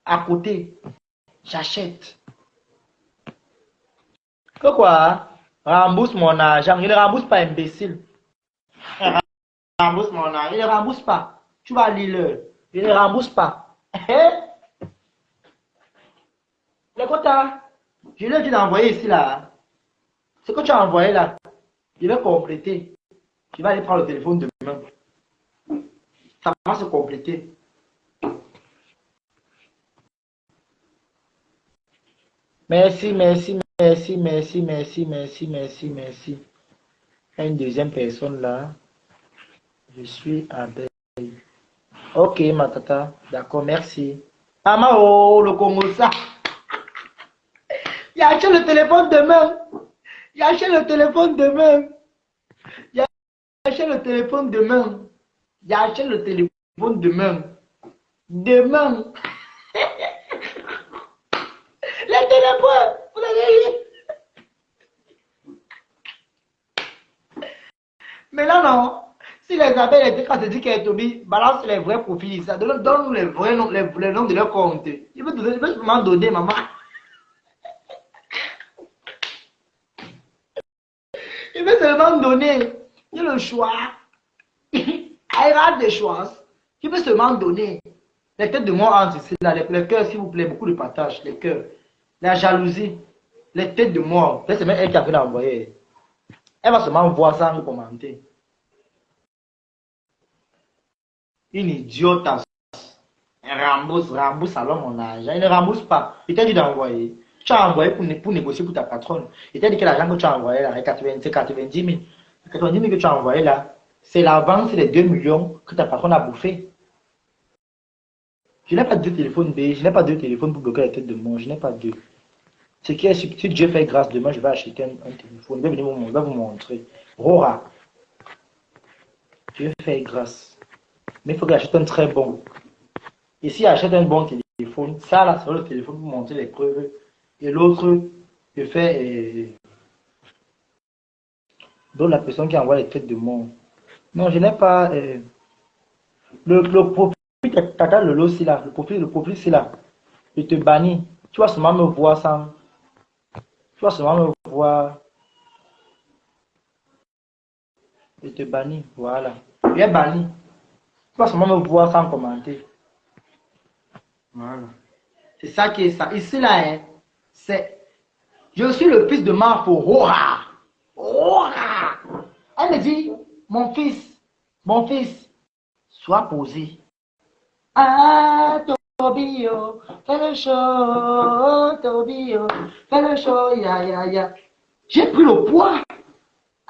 à côté. J'achète. Que quoi? Rembourse mon argent. Je ne rembourse pas, imbécile. Rembourse mon argent. Il ne rembourse pas. Tu vas lire le. Il ne rembourse pas. Les quotas, je lui ai dit d'envoyer ici là. Ce que tu as envoyé là, je vais compléter. Je vais aller prendre le téléphone demain. Ça va se compléter. Merci, merci, merci, merci, merci, merci, merci, merci. Il y a une deuxième personne là. Je suis abeille. Ok, ma tata. D'accord, merci. Amao, le Congo, ça. Il a acheté le téléphone demain. Il a acheté le téléphone demain. Il a acheté le téléphone demain. Il a acheté le téléphone demain. Demain. Le téléphone. Vous l'avez vu? Mais là, non. Si les abeilles étaient quand tu dis qu'elle Toby, balance les vrais profils. Ça donne-nous les vrais noms, les noms de leur compte. Il veut m'en donner, maman. Il veut seulement donner. Il a le choix. Il rate des choix. Il veut seulement donner. Les têtes de moi entre ici, là, les cœurs, s'il vous plaît, beaucoup de partage, les cœurs. La jalousie, les têtes de mort. C'est même elle qui a fait l'envoyer. Elle va seulement voir ça en commenter. Une idiote. Elle rembourse alors mon argent. Elle ne rembourse pas. Il t'a dit d'envoyer. Tu as envoyé pour négocier pour ta patronne. Il t'a dit que l'argent que tu as envoyé là, c'est 90 000. 90 000 que tu as envoyé là, c'est l'avance des 2 millions que ta patronne a bouffé. Je n'ai pas deux téléphones B, je n'ai pas deux téléphones pour bloquer la tête de moi, je n'ai pas deux. Ce qui est, si Dieu fait grâce, demain je vais acheter un téléphone, je vais venir vous montrer. Rora, Dieu fait grâce. Mais il faut que j'achète un très bon. Et si j'achète un bon téléphone, ça là, c'est le téléphone pour montrer les preuves. Et l'autre, je fais. Donc la personne qui envoie les têtes de moi. Non, je n'ai pas. Le profil, tata le lot, c'est là. Le profil, c'est là. Je te bannis. Tu vas seulement me voir sans. Tu vas seulement me voir. Je te bannis. Voilà. Tu es banni. Tu vas seulement me voir sans commenter. Voilà. C'est ça qui est ça. Ici, là, hein, c'est. Je suis le fils de Marfo. Hora. Hora. Elle me dit, mon fils, sois posé. Ah, Tobio, fais le show, Tobio, fais le show, ya, ya, ya. J'ai pris le poids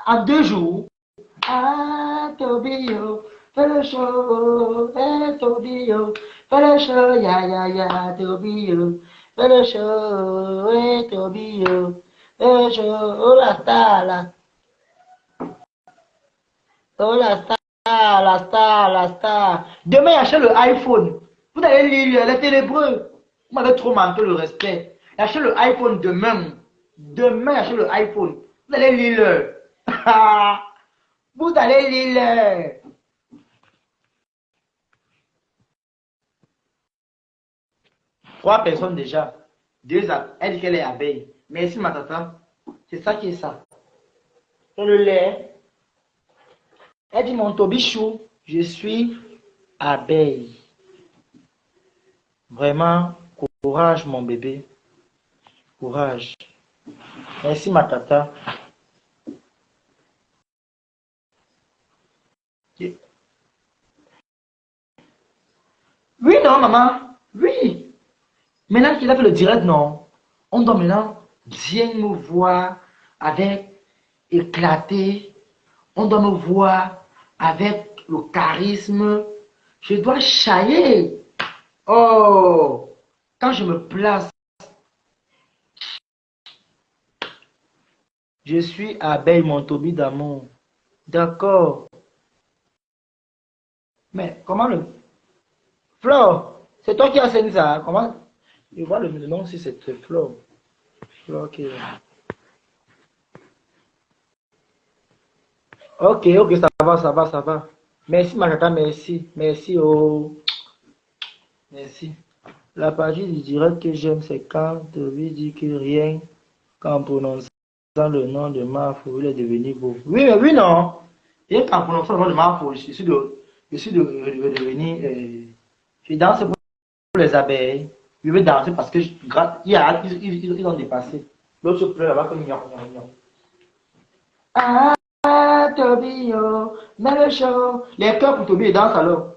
en 2 jours. Ah, Tobio, fais le show, Tobio, fais le show, ya, ya, ya, Tobio, fais le show, Tobio, fais le show, oh la star, là. Oh la star, la star, la star. Demain, achète le iPhone. Vous allez lire les ténébreux. Vous m'avez trop manqué le respect. Achetez le iPhone demain. Demain, achetez le iPhone. Vous allez lire. Vous allez lire. 3 personnes déjà. 2, elle dit qu'elle est abeille. Merci ma tata. C'est ça qui est ça. Et le lait. Elle dit mon Tobichou, je suis abeille. Vraiment, courage mon bébé. Courage. Merci ma tata. non, maman. Oui. Maintenant qu'il a fait le direct, non. On doit maintenant bien me voir avec éclaté. On doit me voir avec le charisme. Je dois chailler. Oh, quand je me place, je suis abeille, mon Toby d'amour. D'accord. Mais comment le... Flore, c'est toi qui as saigné ça. Comment... Je vois le nom si c'est Flore. Flore qui est là. Ok, ok, ça va, ça va, ça va. Merci, Majata, merci. Merci, oh. Merci. La partie du direct que j'aime, c'est quand Toby dit que rien qu'en prononçant le nom de Marfo, il est devenu beau. Oui, mais oui, non. Rien qu'en prononçant le nom de Marfo, je suis de devenir. Je danse pour les abeilles. Je veux danser parce que ils ont dépassé. L'autre se pleure là-bas comme gnon, gnon, gnon. Ah, Toby, oh, mais le show. Les cœurs pour Toby dansent alors.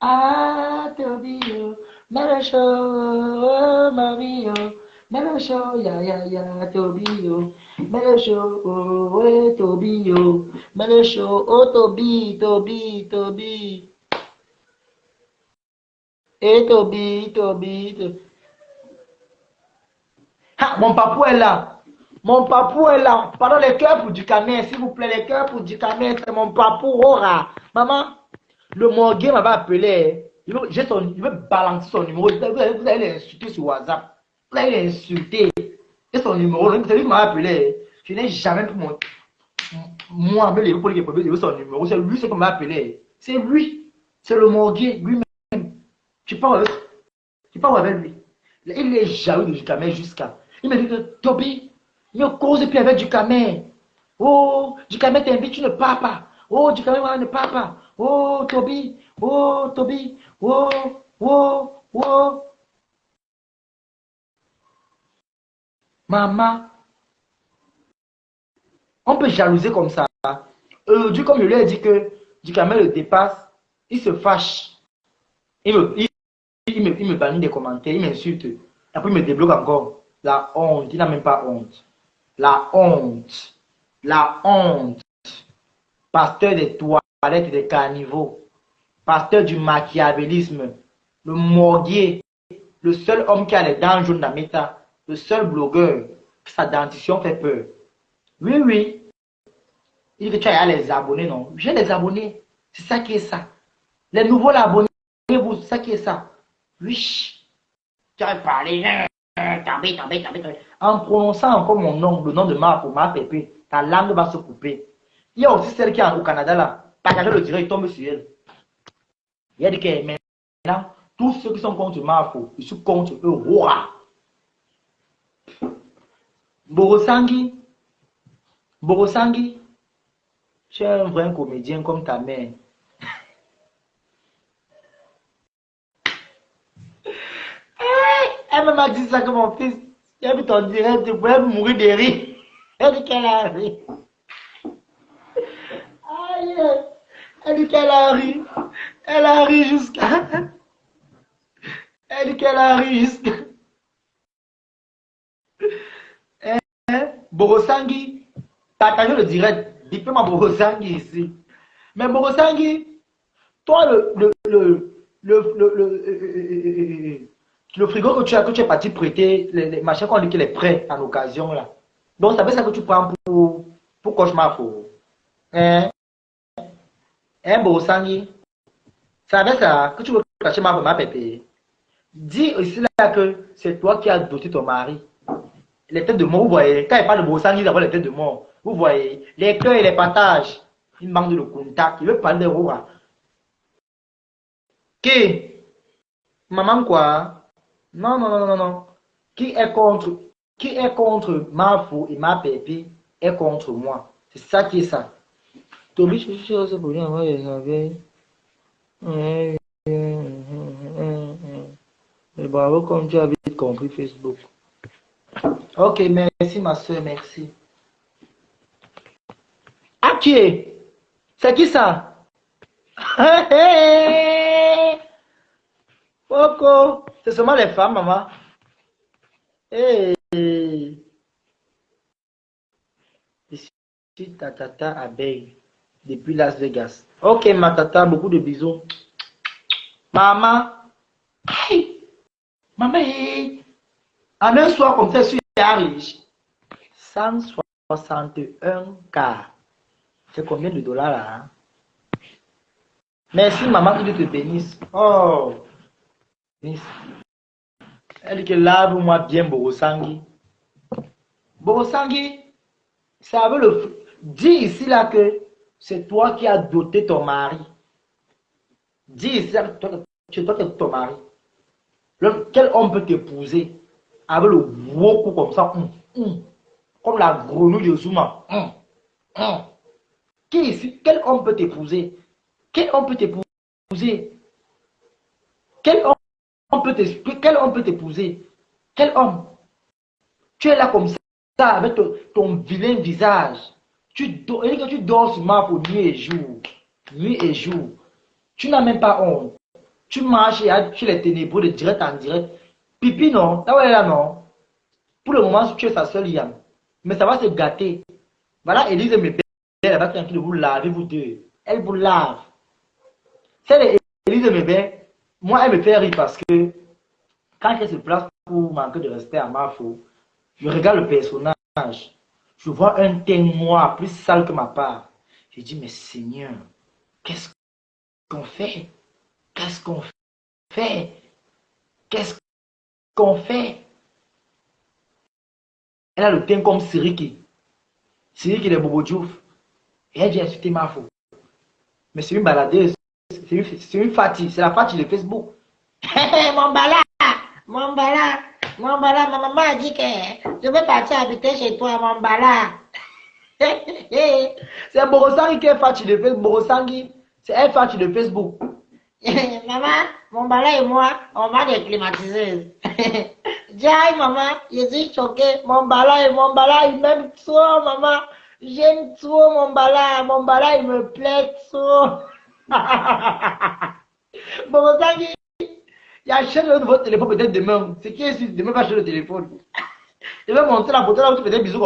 Ah, Tobio, Melosho, oh, Mario, Melosho, ya, ya, ya, Tobio, Melosho, oh, ouais, Tobio, Melosho, oh, Tobi, Tobi, Tobi, et Tobi, Tobi, Tobi. Ah, mon papou est là. Mon papou est là. Pardon, les cœurs pour du camé, s'il vous plaît, les cœurs pour du camé, c'est mon papou, aura. Maman, le morgue m'avait appelé. Il veut balancer son numéro. Vous allez l'insulter sur WhatsApp. Vous allez l'insulter. Et son numéro, c'est lui qui m'a appelé. Je n'ai jamais pris moi, mais les pour son numéro. C'est lui qui m'a appelé. C'est lui. C'est le morgue lui-même. Tu parles avec lui. Il est jaloux de Ducamel jusqu'à. Il me dit que Toby, il me cause plus avec Ducamel. Oh, Ducamel t'invite, tu ne pars pas. Oh, Ducamel ne part pas. Oh, Toby, oh, Toby, oh, oh, oh. Maman, on peut jalouser comme ça. Aujourd'hui, comme je lui ai dit que Ducamel le dépasse, il se fâche. Il me bannit des commentaires, il m'insulte. Après, il me débloque encore. La honte, il n'a même pas honte. La honte. La honte. Pasteur des toilettes et des carnivaux. Pasteur du machiavélisme. Le morguier. Le seul homme qui a les dents jaunes d'Ameta. Le seul blogueur. Sa dentition fait peur. Oui, oui. Il dit que tu as les abonnés, non? J'ai les abonnés. C'est ça qui est ça. Les nouveaux abonnés-vous, c'est ça qui est ça. Oui. Tu as parlé. En prononçant encore mon nom, le nom de ma pépé, ta langue va se couper. Il y a aussi celle qui est au Canada là. Partager le direct, il tombe sur elle. Il a dit que maintenant, tous ceux qui sont contre Marfo, ils sont contre eux. Ouah. Borosangi, Borosangi, tu es un vrai comédien comme ta mère. Elle m'a dit ça que mon fils, j'ai vu ton direct, tu pourrais mourir de rire. Elle dit qu'elle a ri. Aïe, elle dit qu'elle a ri. Elle a ri jusqu'à. Elle dit qu'elle a ri jusqu'à. Borosangi, partagez le direct. Dites-moi Borosangi ici. Mais Borosangi, toi, le frigo que tu es parti prêter, les machins qu'on dit qu'il est prêt en occasion là. Donc, ça veut ça que tu prends pour cauchemar pour. Hein? Hein, Borosangi? Ça veut ça que tu veux cacher ma pépé. Dis aussi là que c'est toi qui as doté ton mari. Les têtes de mort, vous voyez, quand il parle de Borosangi, d'abord les têtes de mort. Vous voyez, les cœurs et les partages. Il manque de contact. Il veut parler de Roura. Qui? Maman quoi? Non, non, non, non, non. Qui est contre Marfou et ma pépé est contre moi. C'est ça qui est ça. Tobi, je suis sûr que c'est pour lui avoir les abeilles. Bravo, comme tu as vite compris Facebook. Ok, merci ma soeur, merci. Ah, qui est? C'est qui ça? Coco, c'est seulement les femmes, maman. Hey. Ici, ta tata abeille depuis Las Vegas. Ok, ma tata, beaucoup de bisous. Maman, hey, maman, hey. En un soir comme ça, je suis riche. 161 k. C'est combien de dollars là? Hein? Merci, maman, que Dieu te bénisse. Oh, bénisse. Elle dit que lave-moi bien, Borosangi. Borosangi, ça veut le. Dis ici là que c'est toi qui as doté ton mari. Dis ici là que c'est toi qui es ton mari. Quel homme peut t'épouser avec le gros cou comme ça, comme la grenouille de Zuma? Qui ici? Quel homme peut t'épouser? Quel homme peut t'épouser? Quel homme peut t'épouser? Quel homme? Tu es là comme ça avec ton vilain visage. Tu dors sur ma pour nuit et jour. Nuit et jour. Tu n'as même pas honte. Tu marches sur les ténébreux de direct en direct. Pipi non, là non. Pour le moment, tu es sa seule Yann. Mais ça va se gâter. Voilà, Élise me belle, elle va tranquille vous laver, vous deux. Elle vous lave. Celle Élise me belle, moi, elle me fait rire parce que quand elle se place pour manquer de respect à ma faute, je regarde le personnage. Je vois un témoin plus sale que ma part. Je dis, mais Seigneur, qu'est-ce qu'on fait? Qu'est-ce qu'on fait? Qu'est-ce qu'on fait? Elle a le teint comme Siriki. Siriki de Bobo Diouf. Et elle dit, c'était ma faute. Mais c'est une baladeuse. C'est une fatigue. C'est la fatigue de Facebook. Mon bala, ma maman a dit que je veux partir habiter chez toi, mon bala. C'est Borosangi qui est fatigue de Facebook. Borosangi, c'est elle fatigue de Facebook. Maman, mon bala et moi, on va des climatiseuses. Dis, maman, je suis choquée. Mon bala, il m'aime trop, maman. J'aime trop mon bala, il me plaît trop. Borosangi, il achète le nouveau téléphone peut-être demain. C'est qui est sûr, demain va acheter le téléphone. Je vais montrer la photo là où tu fais des bisous.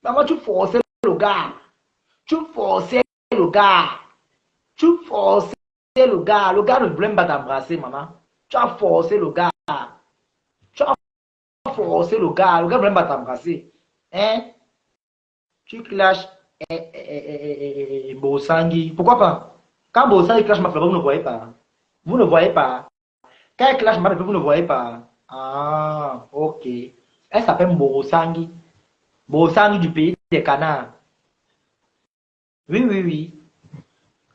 Maman, tu forçais le gars. Tu forçais le gars. Tu forçais le gars. Le gars ne voulait pas t'embrasser, maman. Tu as forcé le gars. Tu as forcé le gars. Le gars ne voulait pas t'embrasser. Hein? Tu clashes Borosangi. Pourquoi pas? Quand Borosangi clash ma fleur, vous ne voyez pas. Vous ne voyez pas. Quand elle clash ma fleur, vous ne voyez pas. Ah, ok. Elle s'appelle Borosangi. Borosangi du pays des canards. Oui, oui, oui.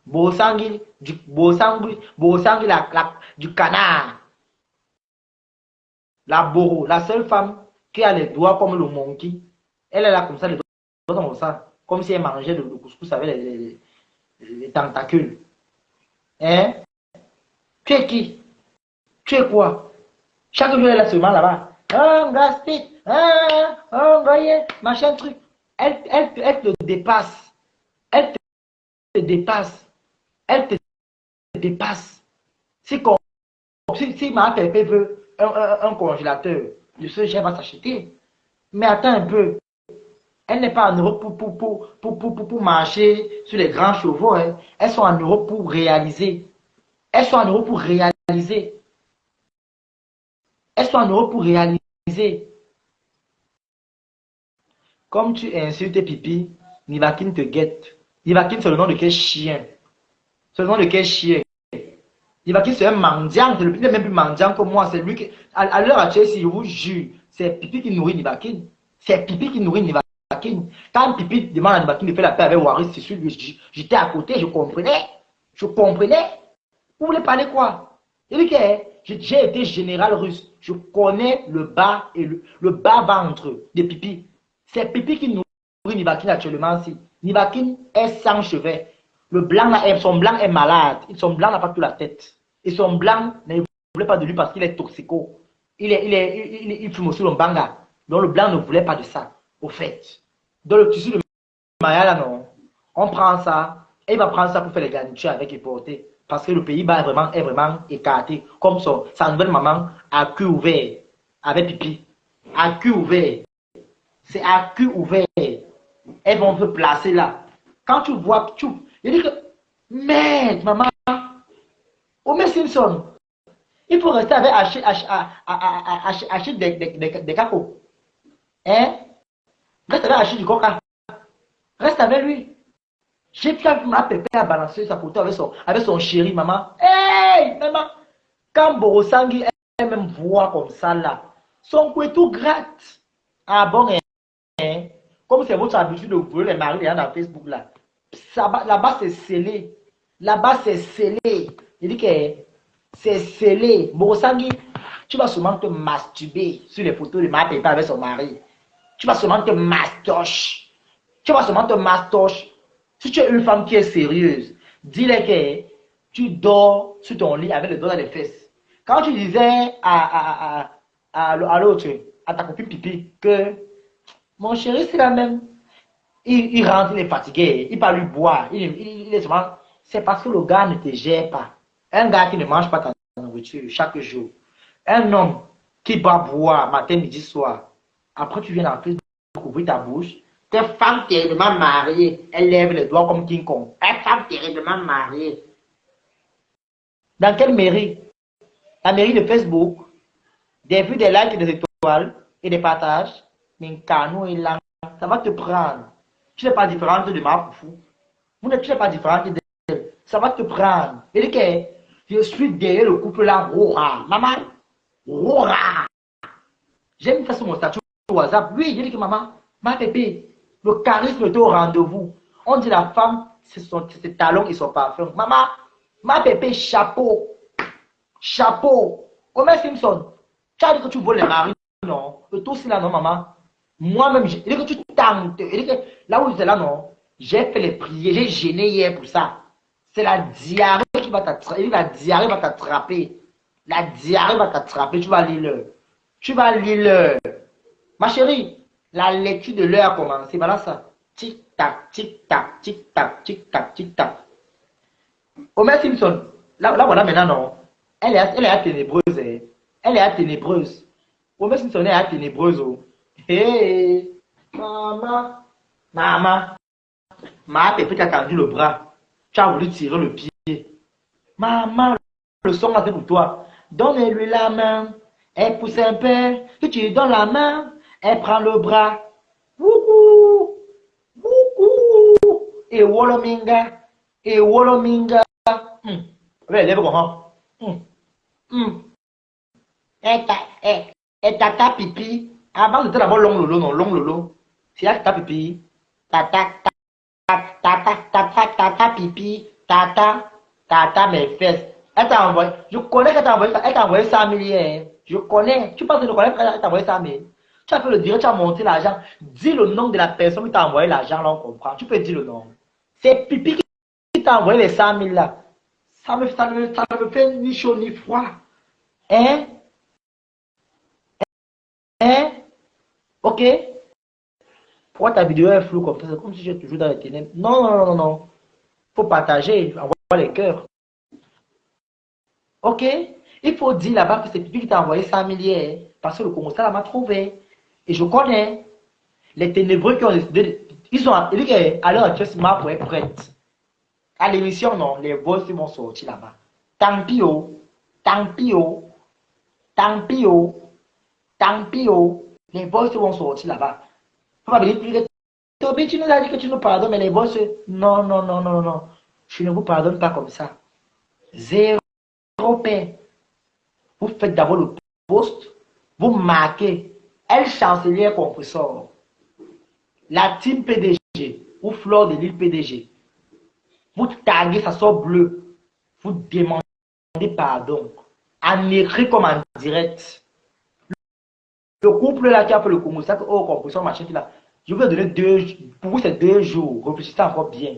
Borosangi du du canard. La Boro, la seule femme qui a les doigts comme le monkey. Elle est là comme ça, les doigts comme ça. Comme si elle mangeait le couscous avec les tentacules. Hein? Tu es qui? Tu es quoi? Chaque jour, elle est seulement là-bas. Oh, gastrique. Oh, voyez, machin truc. Elle te dépasse. Elle te dépasse. Elle te dépasse. Si ma pépé veut un congélateur, le seul chef va s'acheter. Mais attends un peu. Elle n'est pas en Europe pour marcher sur les grands chevaux. Hein. Elles sont en Europe pour réaliser. Elles sont en Europe pour réaliser. Elles sont en Europe pour réaliser. Comme tu insultes Pipi, Nivakin te guette. Nivakin, c'est le nom de quel chien? C'est le nom de quel chien? Nivakin, c'est un mendiant. Il n'est même plus mendiant que moi. C'est lui qui. À l'heure actuelle, si je vous jure, c'est Pipi qui nourrit Nivakin. C'est Pipi qui nourrit Nivakin. Quand Pipi demande à Nivakin de faire la paix avec Waris, c'est sûr, j'étais à côté, je comprenais. Je comprenais. Vous voulez parler quoi? Il dit que j'ai été général russe. Je connais le bas et le bas ventre de Pipi. C'est Pipi qui nourrit Nivakin actuellement. Si. Nivakin est sans cheveux. Le blanc, là, son blanc est malade. Son blanc n'a pas toute la tête. Et son blanc ne voulait pas de lui parce qu'il est toxico. Il fume aussi le banga. Donc le blanc ne voulait pas de ça. Au fait. Dans le tissu de Maya, là, non. On prend ça. Et il va prendre ça pour faire les garnitures avec et porter. Parce que le Pays-Bas est vraiment écarté. Comme sa nouvelle maman à cul ouvert. Avec pipi. À cul ouvert. C'est à cul ouvert. Elles vont te placer là. Quand tu vois, je dis que, merde, maman, Homer Simpson, il faut rester avec acheter des cacos. Hein? Reste avec acheter du coca. Reste avec lui. J'ai vu ma pépé à balancer sa photo avec son chéri, maman. Hey, maman! Quand Borosangi elle-même voit comme ça là, son cou est tout gratte. Ah bon, hein? Comme c'est votre habitude de voler les maris dans Facebook là. Là-bas c'est scellé. Là-bas c'est scellé. Il dit que c'est scellé. Borosangi, tu vas sûrement te masturber sur les photos de ma pépé avec son mari. Tu vas sûrement te mastoche. Tu vas sûrement te mastoche. Si tu es une femme qui est sérieuse, dis-le que tu dors sur ton lit avec le doigt dans les fesses. Quand tu disais à l'autre, à ta copine pipi, que mon chéri, c'est la même. Il rentre, il est fatigué, il va lui boire. Il est souvent. C'est parce que le gars ne te gère pas. Un gars qui ne mange pas ta nourriture chaque jour. Un homme qui va boire matin, midi, soir. Après, tu viens en plus de couvrir ta bouche. Tes femmes terriblement mariées, elles lèvent les doigts comme King Kong. Tes femmes terriblement mariées. Dans quelle mairie? La mairie de Facebook. Des vues, des likes, des étoiles et des partages. Mais canou et là, ça va te prendre. Tu n'es pas différente de ma foufou. Tu n'es pas différente d'elle. Ça va te prendre. Et que je suis derrière le couple là. Roura. Maman. Roura. J'aime faire sur mon statut WhatsApp. Oui, je dis que maman, ma bébé. Le charisme est au rendez-vous. On dit la femme, c'est ses talons et son parfum. Maman, ma bébé, chapeau. Chapeau. Homer Simpson, tu as dit que tu voles les maris, non? Et tout cela, non, maman? Moi-même, j'ai dit que tu tentes. Là où j'étais là, non? J'ai fait les prières, j'ai gêné hier pour ça. C'est la diarrhée qui va t'attraper. La diarrhée va t'attraper. La diarrhée va t'attraper. Tu vas lire l'heure. Tu vas lire l'heure. Ma chérie, la lecture de l'heure a commencé. Voilà ça. Tic-tac, tic-tac, tic-tac, tic-tac, tic-tac. Homer Simpson, là voilà maintenant, non. Elle est à ténébreuse. Hein. Elle est à ténébreuse. Homer Simpson est à ténébreuse. Oh. Hé, maman, maman. Ma pépé t'a tendu le bras. Tu as voulu tirer le pied. Maman, le son là c'est pour toi. Donne-lui la main. Elle pousse un peu. Que tu lui donnes la main. Elle prend le bras. Wouhou! Wouhou! Et Wolominga. Et Wolominga. Ouais, lève comment? Et tata pipi. Avant de te d'abord long lolo, non, long lolo. C'est là que tata pipi. Tata, tata pipi. Tata mes fesses. Elle t'a envoyé. Je connais qu'elle t'a envoyé 100 000. Je connais. Tu penses que je connais qu'elle t'a envoyé 100 000? Tu as fait le direct, tu as monté l'argent. Dis le nom de la personne qui t'a envoyé l'argent, là on comprend. Tu peux dire le nom. C'est Pipi qui t'a envoyé les 100 000 là. Ça me fait ni chaud ni froid. Hein? Hein? Ok? Pourquoi ta vidéo est floue comme ça? C'est comme si j'étais toujours dans les ténèbres. Non, non, non, non, non. Faut partager, envoyer les cœurs. Ok? Il faut dire là-bas que c'est Pipi qui t'a envoyé 100 000 hier. Parce que le Congo, ça m'a trouvé. Et je connais les ténébreux qui ont décidé. Ils ont dit qu'à leur adresse, ma pour être prête. À l'émission, non, les boss ils vont sortir là-bas. Tant pis, oh. Tant pis, oh. Tant pis, oh. Tant pis, oh. Les boss ils vont sortir là-bas. Faut pas me dire, Toby, tu nous as dit que tu nous pardonnes, mais les boss, non, non, non, non, non. Je ne vous pardonne pas comme ça. Zéro paix. Vous faites d'abord le post, vous marquez elle chancelière compresseur, la team PDG ou Flore de l'île PDG. Vous taguez, ça sort bleu. Vous demandez pardon. En écrit comme en direct. Le couple là qui a fait le Congo, ça que oh compresseur machin là. Je vais donner pour vous c'est 2 jours. Réfléchissez encore bien.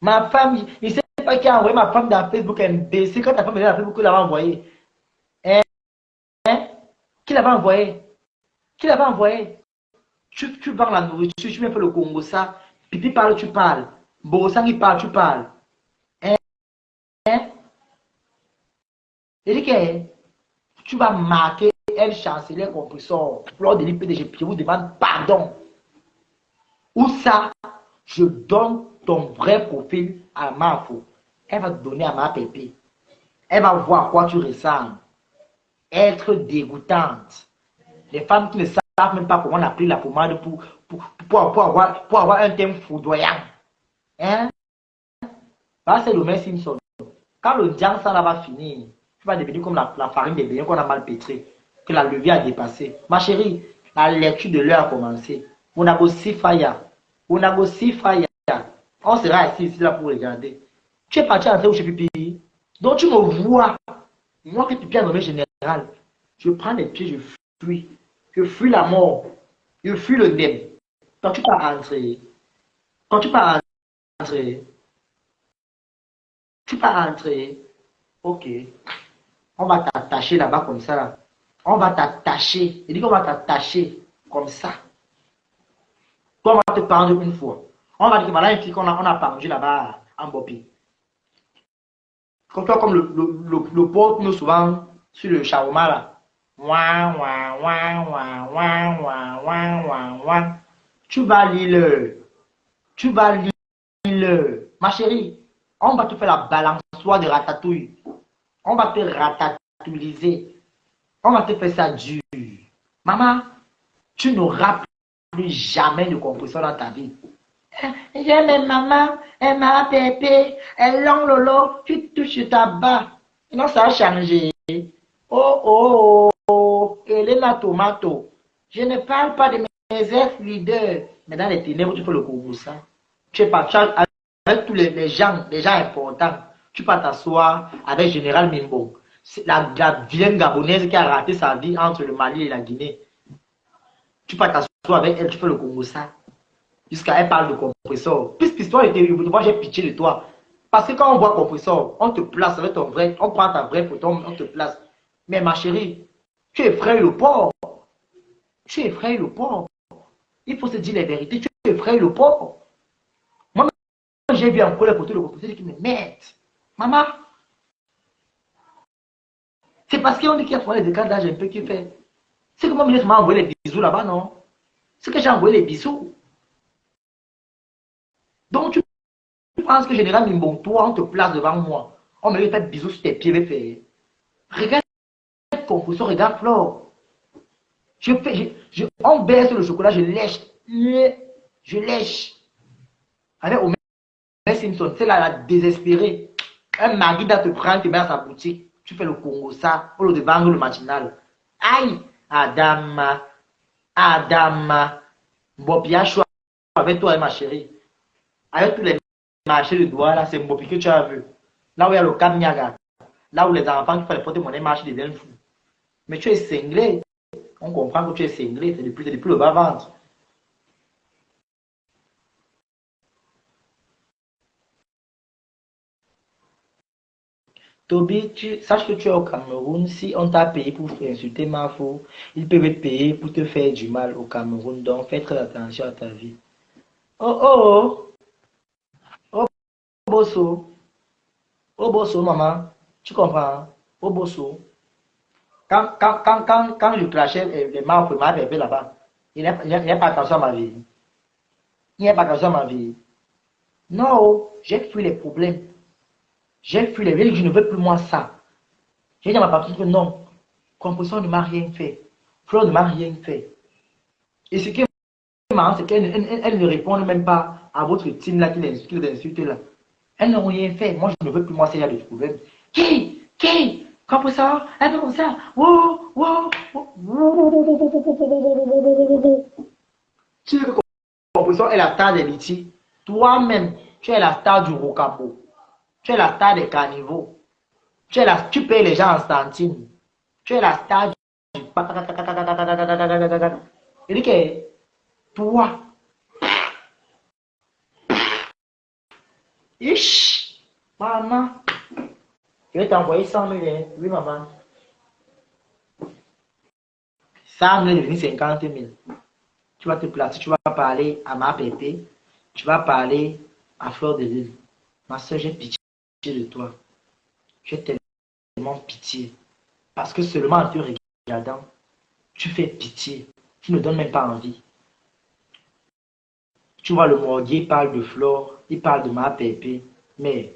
Ma femme, il ne sait pas qui a envoyé ma femme dans Facebook MBC. Quand ta femme est dans Facebook, qui l'avait envoyé. Hein? Qui l'avait envoyé? Qui l'avait envoyé? Tu vends la nourriture, tu viens faire le Congo, ça. Pipi parle, tu parles. Borosang il parle, tu parles. Hein? Il dit que tu vas marquer elle chancelière compresseur. Lors de l'IPDG, je vous demande pardon. Ou ça, je donne ton vrai profil à Mafo. Elle va te donner à ma pépé. Elle va voir à quoi tu ressembles. Être dégoûtante. Les femmes qui ne savent même pas comment on applique la pommade pour avoir un thème foudroyant. Hein? Là, c'est le même Simpson. Quand le Jiang San va finir, tu vas devenir comme la farine des beignets qu'on a mal pétré, que la levée a dépassé. Ma chérie, la lecture de l'heure a commencé. Unago Sifaya. Unago Sifaya. On sera assis ici là pour regarder. Tu es parti entrer au chez Pipi. Donc tu me vois. Moi qui Pipi a nommé général. Je prends les pieds, je fuis. Je fuis la mort. Je fuis le nez. Quand tu vas entrer. Quand tu vas entrer. Tu vas entrer. Ok. On va t'attacher là-bas comme ça. Là. On va t'attacher. Il dit qu'on va t'attacher comme ça. On va te pendre une fois. On va dire que voilà une fille qu'on a pendu là-bas en Bopi. Comme toi, comme le porte nous souvent sur le shawarma là. Ouin, ouin, ouin, ouin, ouin, ouin, ouin, ouin, ouin. Tu vas lire. Tu vas lire. Ma chérie, on va te faire la balançoire de ratatouille. On va te ratatouiller. On va te faire ça dur. Maman, tu n'auras plus jamais de compresseur dans ta vie. J'aime maman, elle m'a pépé, elle long lolo, tu touches ta bas. Non, ça a changé. Oh, oh, oh, Elena Tomato. Je ne parle pas de mes ex-leaders. Mais dans les ténèbres, tu fais le ça. Tu es parti avec tous les gens importants. Tu peux t'asseoir avec Général Mimbo. La vilaine gabonaise qui a raté sa vie entre le Mali et la Guinée. Tu peux t'asseoir avec elle, tu fais le Congo ça. Jusqu'à elle parle de compresseur. Puisque toi, moi j'ai pitié de toi. Parce que quand on voit compresseur, on te place avec ton vrai, on prend ta vraie photo, on te place. Mais ma chérie, tu effraies le porc. Tu effraies le porc. Il faut se dire la vérité, tu effraies le porc. Moi, j'ai vu encore les photos de compresseur qui me mettent. Maman, c'est parce qu'on dit qu'il y a des décalages un peu qui fait. C'est que mon ministre m'a envoyé les bisous là-bas, non? C'est que j'ai envoyé les bisous. Donc tu penses que Général Mimbon, toi, on te place devant moi. On me fait bisous sur tes pieds. Regarde Confusion, regarde Flore. On baisse le chocolat, je lèche. Je lèche. Avec Omer Simpson, c'est là la désespérée. Un mari doit te prendre, te mettre dans sa boutique. Tu fais le Congo ça, pour le vendre le matinal. Aïe, Adama, Adama. Mbopia choix avec toi, ma chérie. Avec tous les marchés de doigts là, c'est Mbopi que tu as vu. Là où il y a le Cap Niaga. Là où les enfants qui font les porte-monnaie marchent deviennent fous. Mais tu es cinglé. On comprend que tu es cinglé. C'est depuis le bas-ventre. Toby, sache que tu es au Cameroun. Si on t'a payé pour insulter Mafo, ils peuvent te payer pour te faire du mal au Cameroun. Donc, fais très attention à ta vie. Oh, oh, oh, oh, bosso. Oh, bosso, maman. Tu comprends? Oh, bosso. Quand je clashais les Mafo, m'a fait là-bas, il n'y a pas attention à ma vie. Il n'y a pas attention à ma vie. Non, j'ai fui les problèmes. J'ai fui les villes, je ne veux plus moi ça. J'ai dit à ma patronne que non, Compression ne m'a rien fait. Flore ne m'a rien fait. Et ce qui est marrant, c'est qu'elle ne répond même pas à votre team là qui les insulte là. Elles n'ont rien fait. Moi, je ne veux plus moi ça, il y a des problèmes. Qui Compression, elle fait comme ça. Wow, wow, wow. Tu sais que Compression est la star des litis. Toi-même, tu es la star du Rocambo. Tu es la star des carnivaux. Tu payes les gens en centimes. Tu es la star du... Il dit que toi, maman, je vais t'envoyer 100 000. Hein. Oui, maman. 100 000 devenu 50 000. Tu vas te placer, tu vas parler à ma pépé, tu vas parler à Fleur de Lille. Ma soeur, j'ai pitié de toi. Je t'aime pitié. Parce que seulement en te regardant, tu fais pitié. Tu ne donnes même pas envie. Tu vois, le Morguier il parle de Flore, il parle de ma pépé. Mais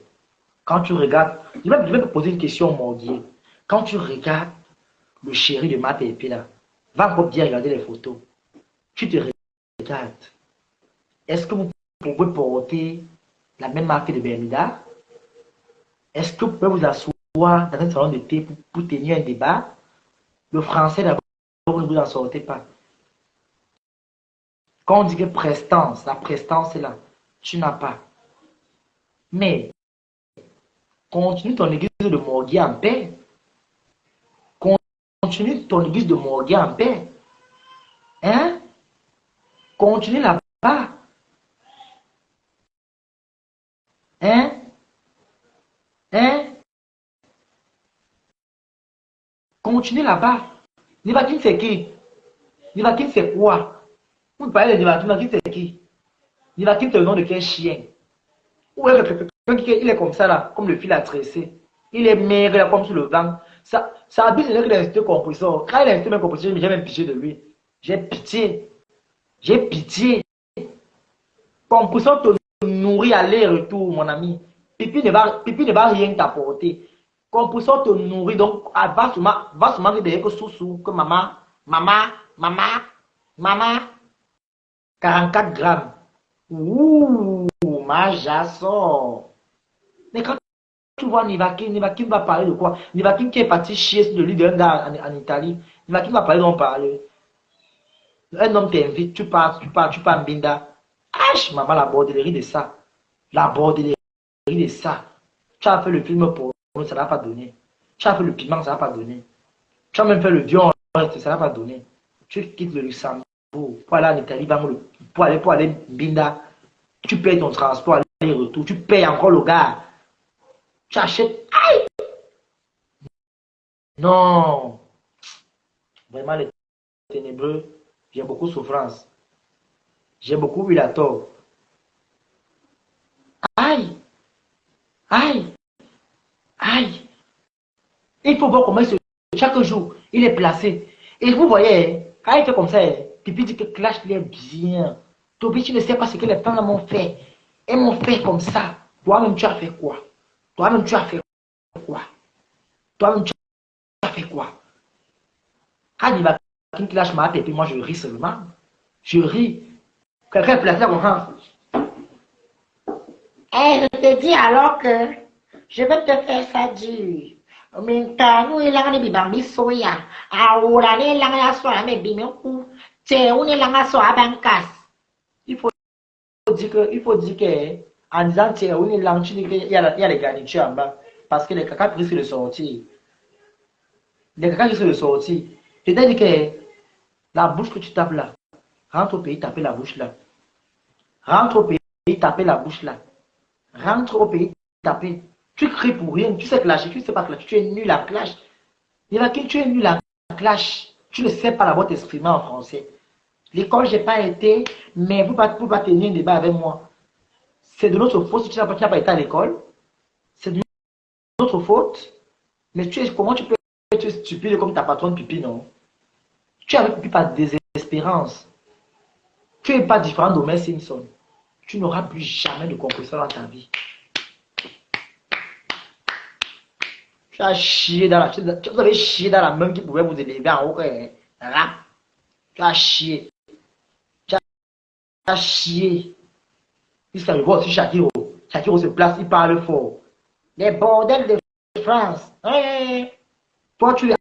quand tu regardes, je vais te poser une question au Morguier. Quand tu regardes le chéri de ma pépé là, va encore bien regarder les photos. Tu te regardes. Est-ce que vous pouvez porter la même marque de Bermuda? Est-ce que vous pouvez vous asseoir dans un salon de thé pour tenir un débat? Le français d'abord, vous ne vous en sortez pas. Quand on dit que prestance, la prestance est là, tu n'as pas. Mais continue ton église de Morguier en paix. Continue ton église de Morguier en paix. Hein? Continue là-bas. Hein? Hein? Continue là-bas. Nivakin c'est qui? Nivakin c'est quoi? Vous parlez de Nivakin c'est qui? Nivakin c'est le nom de quel chien? Ou est quelqu'un qui il est comme ça là, comme le fil à tresser. Il est maigre là, comme sur le vent. Ça abuse de qu'il est resté compresseur. Quand il est resté même compresseur, j'ai même pitié de lui. J'ai pitié. J'ai pitié. Compresseur te nourrit aller-retour, mon ami. Pipi ne va rien t'apporter. Compresseur te nourrit, donc va seulement dire que sous, que maman, 44 grammes. Ouh, ma jasson. Mais quand tu vois Nivakin va parler de quoi? Nivakin qui est parti chier sur le lit d'un gars en Italie. Nivakin va parler d'en parler. Un homme t'invite, tu pars en binda. H, maman, la bordellerie de ça. La bordellerie de ça. Tu as fait le film pour nous, ça n'a pas donné. Tu as fait le piment, ça n'a pas donné. Tu as même fait le viol, ça n'a pas donné. Tu quittes le Luxembourg pour aller en Italie, pour aller binda. Tu payes ton transport, aller-retour. Tu payes encore le gars. Tu achètes. Aïe! Non. Vraiment, les ténébreux, j'ai beaucoup de souffrance. J'ai beaucoup eu la tort. Aïe! Aïe! Aïe! Il faut voir comment chaque jour, il est placé. Et vous voyez, quand il fait comme ça, Pipi dit que Clash, il est bien. Tobi, tu ne sais pas ce que les femmes m'ont fait. Elles m'ont fait comme ça. Toi-même, tu as fait quoi? Toi-même, tu as fait quoi? Toi-même, tu as fait quoi? Quand il va qu'il Clash m'a Pipi, moi, je ris seulement. Je ris. Quelqu'un est placé comme ça. Eh, je te dis alors que je vais te faire ça dur. Minta nous il a ni bibambi soya. Ahora ni langa soya me bimiku. Te uni langa soya bankas. Il faut dire que, en disant tiens, oui, il y a les garnitures en bas. Parce que les caca risquent de sortir. Les caca risquent de sortir. C'est-à-dire que la bouche que tu tapes là, rentre au pays, taper la bouche là. Rentre au pays, taper la bouche là. Rentre au pays, taper. Tu cries pour rien, tu sais clasher, tu ne sais pas clasher, tu es nul à clash. Il y en a qui tu es nul à clash. Tu ne sais pas d'abord t'exprimer en français. L'école, je n'ai pas été, mais vous ne pas tenir un débat avec moi. C'est de notre faute si tu n'as pas été à l'école. C'est de notre faute. Mais comment tu peux être stupide comme ta patronne Pipi, non? Tu es avec Pipi par désespérance. Tu n'es pas différent d'Homer Simpson. Tu n'auras plus jamais de compresseur dans ta vie. Tu as chié dans vous avez chié dans la main qui pouvait vous élever en haut. Rap. Tu as chié. Tu as chié. Jusqu'à le voir sur Shakiro. Shakiro se place, il parle fort. Les bordels de France. Toi, tu es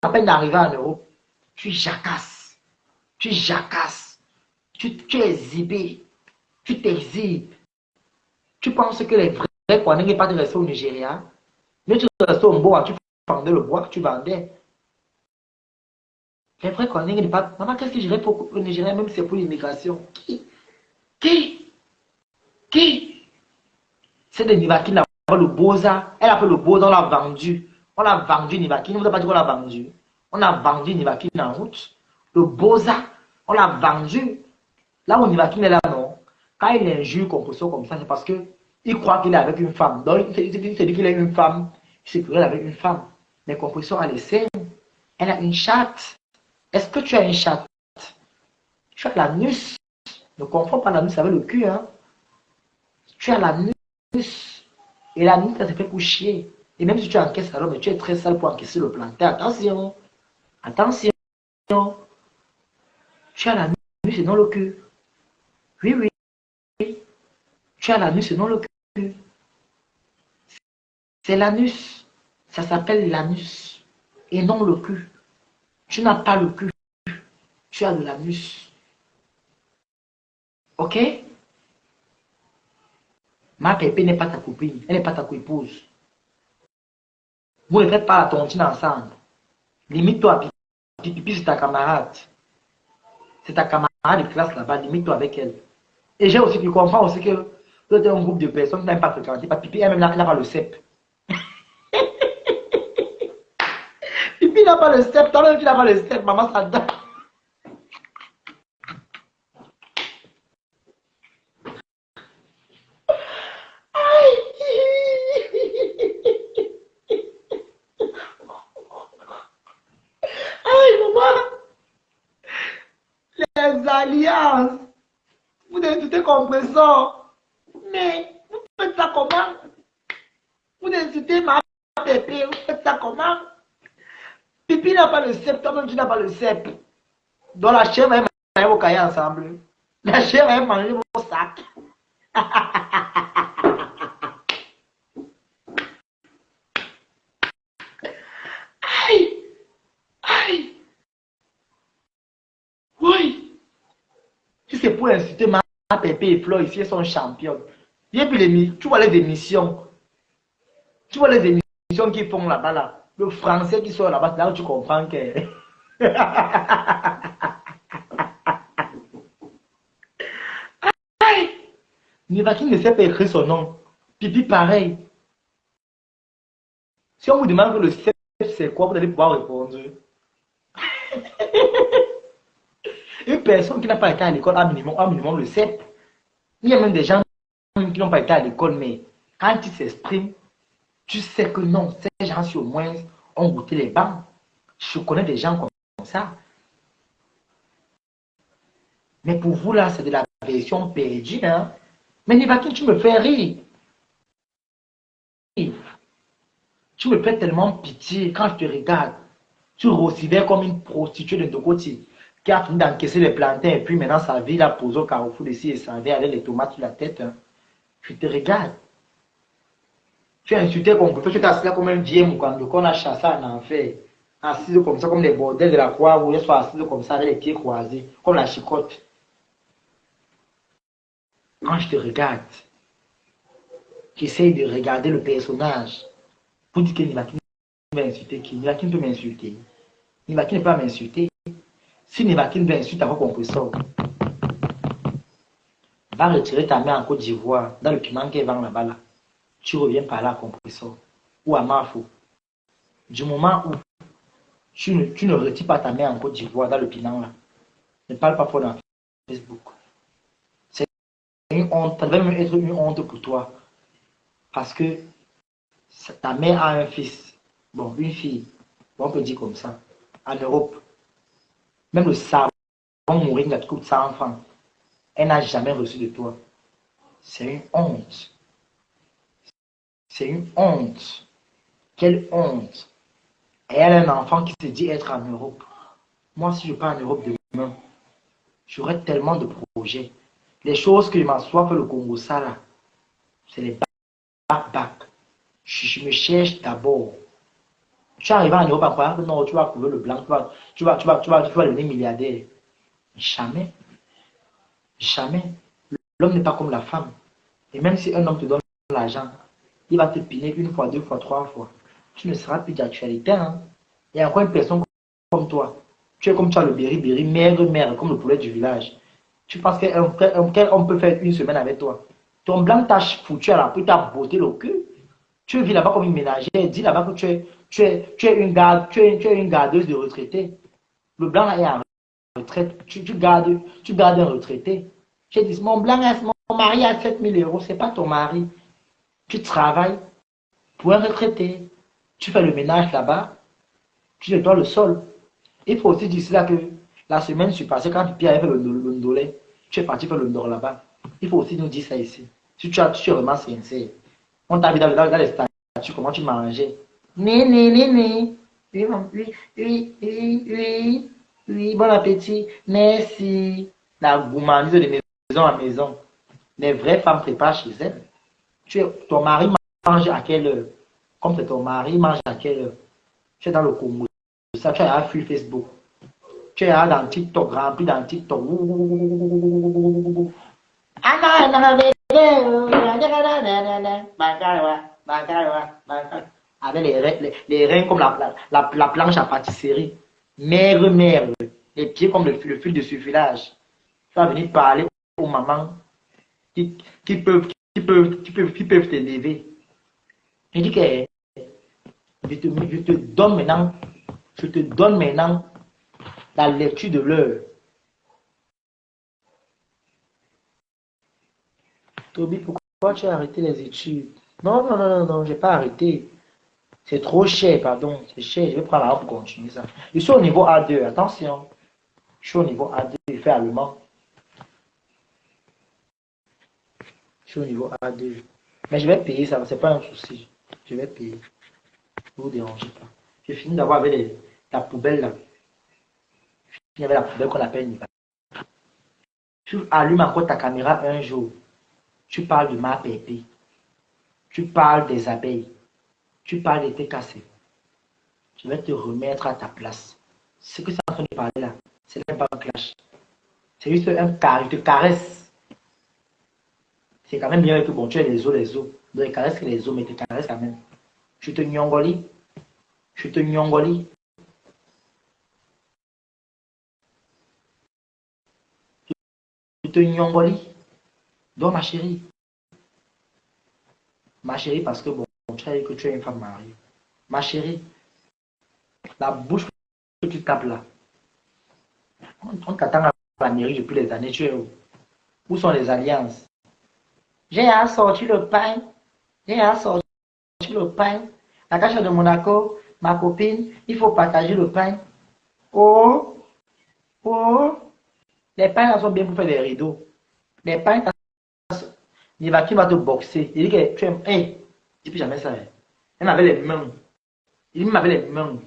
à peine arrivé en Europe. Tu jacasses. Tu jacasses. Tu es exhibé. Tu t'exhibes. Tu penses que les vrais Kwanengue pas de rester au Nigeria? Mais tu restes au Mboa, tu vendais le bois, tu vendais. Les vrais Kwanengue ne pas. Maman, qu'est-ce que j'irais pour le Nigeria, même si c'est pour l'immigration? Qui? C'est de Nivakin, le Boza. Elle a fait le Boza, on l'a vendu. On l'a vendu Nivakin. On ne vous a pas dit qu'on l'a vendu. On a vendu Nivakin en route. Le Boza, on l'a vendu. Là où Nivakin est là, non. Quand il injure Composo comme ça, c'est parce qu'il croit qu'il est avec une femme. Donc, il se dit qu'il est une femme. Il se querelle avec une femme. Les compressions a les seins. Elle a une chatte. Est-ce que tu as une chatte? Tu as l'anus. Ne confonds pas l'anus avec le cul. Hein? Tu as l'anus. Et l'anus, ça se fait pour chier. Et même si tu encaisses alors, mais tu es très sale pour encaisser le plantain. Attention. Attention. Tu as l'anus et non le cul. Oui, oui. Tu as l'anus et non le cul. C'est l'anus. Ça s'appelle l'anus. Et non le cul. Tu n'as pas le cul. Tu as de l'anus. Ok? Ma pépé n'est pas ta copine. Elle n'est pas ta coépouse. Vous ne faites pas la tontine ensemble. Limite-toi, Pipi, c'est ta camarade. C'est ta camarade de classe là-bas. Limite-toi avec elle. Et j'ai aussi, tu comprends aussi que vous êtes un groupe de personnes qui n'aiment pas fréquenter. Pipi, elle-même, n'a pas le CEP. Pipi n'a pas le CEP. Toi-même, tu n'as pas le CEP. Maman, ça donne. Les alliances. Vous insultez compresseur. Mais vous faites ça comment? Vous insultez ma pépé. Vous faites ça comment? Pipi n'a pas le CEP. Toi-même, tu n'as pas le CEP. Donc la chèvre va manger vos cahiers ensemble. La chèvre va manger vos sacs. Aïe! Aïe! Oui! Si c'est pour insulter ma pépé et Flo, ici, elles sont championnes. Tu vois les émissions. Tu vois les émissions qu'ils font là-bas, là. Le français qui sort là-bas, c'est là où tu comprends que... Aïe! Nivaki ne sait pas écrire son nom. Pipi, pareil. Si on vous demande que le CEP, c'est quoi, vous allez pouvoir répondre. Une personne qui n'a pas été à l'école a minimum le CEP. Il y a même des gens qui n'ont pas été à l'école, mais quand ils s'expriment, tu sais que non, ces gens-ci au moins ont goûté les bancs. Je connais des gens comme ça. Mais pour vous, là, c'est de la version perdue. Hein? Mais Nivakin, tu me fais rire. Tu me fais tellement pitié quand je te regarde. Tu considères comme une prostituée de Ndokoti qui a fini d'encaisser les plantains et puis maintenant sa vie la pose au carrefour ici et s'en va avec les tomates sur la tête. Hein. Je te regarde. Tu as insulté comme tu t'es assis là comme un vieux Moukamdo qu'on a chassé en enfer. Assise comme ça, comme les bordels de la croix, où elle soit assise comme ça avec les pieds croisés, comme la chicotte. Quand je te regarde, j'essaye de regarder le personnage pour dire que Nivakin va insulter qui? Nivakin peut m'insulter. Nivakin ne peut pas m'insulter. Si Nivakin veut insulter à vos compresseurs, va retirer ta main en Côte d'Ivoire, dans le piment qu'elle vend là-bas. Là. Tu reviens par là à compresseur ou à Mafou. Du moment où tu ne retires pas ta main en Côte d'Ivoire, dans le piment là, ne parle pas pour dans Facebook. C'est une honte, ça devait même être une honte pour toi. Parce que ta mère a un fils, bon, une fille, on peut dire comme ça, en Europe. Même le savon Moringa qui coûte 100 francs, elle n'a jamais reçu de toi. C'est une honte. C'est une honte. Quelle honte. Et elle a un enfant qui se dit être en Europe. Moi, si je pars en Europe demain, j'aurai tellement de projets. Les choses que je m'assois pour le Congo, ça là, c'est les back. Je me cherche d'abord. Tu arrives en Europe en croyant que non, tu vas couvrir le blanc, tu vas devenir milliardaire. Jamais. Jamais. L'homme n'est pas comme la femme. Et même si un homme te donne l'argent, il va te piner une fois, deux fois, trois fois. Tu ne seras plus d'actualité. Hein? Il y a encore une personne comme toi. Tu es comme toi, le beri, maigre, comme le poulet du village. Tu penses quel homme peut faire une semaine avec toi? Ton blanc t'a foutu à la peau, t'a botté le cul. Tu vis là-bas comme une ménagère. Dis là-bas que tu es une gardeuse de retraité. Le blanc là est en retraite. Tu gardes un retraité. J'ai dit, mon mari a 7 000 euros. C'est pas ton mari. Tu travailles pour un retraité. Tu fais le ménage là-bas. Tu nettoies le sol. Il faut aussi dire cela que la semaine surpassée, quand Pierre avait fait le ndolé, tu es parti faire le ndor là-bas. Il faut aussi nous dire ça ici. Si tu es vraiment sincère. On t'a vu dans les statuts, comment tu mangeais. Ni. Oui, oui, bon appétit. Merci. La gourmandise de maison à maison. Les vraies femmes préparent chez elles. Ton mari mange à quelle heure? Comme c'est ton mari, mange à quelle heure? Tu es dans le Congo. Ça, tu es à Facebook. Tu es là dans TikTok, rempli dans TikTok. Avec les reins comme la planche à pâtisserie. Mère. Les pieds comme le fil de suffilage. Tu vas venir parler aux mamans qui peuvent t'élever. Il dit que je te donne maintenant la lecture de l'heure. Toby, pourquoi tu as arrêté les études? Non, j'ai pas arrêté. C'est trop cher, pardon. C'est cher, je vais prendre la route pour continuer ça. Je suis au niveau A2, attention. Je suis au niveau A2, je fais allemand. Je suis au niveau A2. Mais je vais payer ça, c'est pas un souci. Je vais payer. Ne vous dérangez pas. J'ai fini d'avoir avec la poubelle là. Il y avait la poubelle qu'on appelle Niva. Tu allumes encore ta caméra un jour. Tu parles de ma pépé. Tu parles des abeilles. Tu parles de tes cassés. Je vais te remettre à ta place. Ce que c'est en train de parler là, c'est même pas un clash. C'est juste un car, je te caresse. C'est quand même bien que bon, tu es les os. Donc, je caresse les os, mais tu te caresses quand même. Je te nyongoli. Je te nyongoli. Je te nyongoli. Donc, ma chérie, parce que bon, tu as dit que tu es une femme mariée. Ma chérie, la bouche que tu tapes là, on t'attend à la mairie depuis les années, tu es où? Où sont les alliances? J'ai assorti le pain. La cachette de Monaco, ma copine, il faut partager le pain. Oh, les pains là sont bien pour faire des rideaux. Les pains, il va te boxer. Il dit que tu aimes, hey, je dis jamais ça. Elle m'avait les mains. Il m'avait les mains.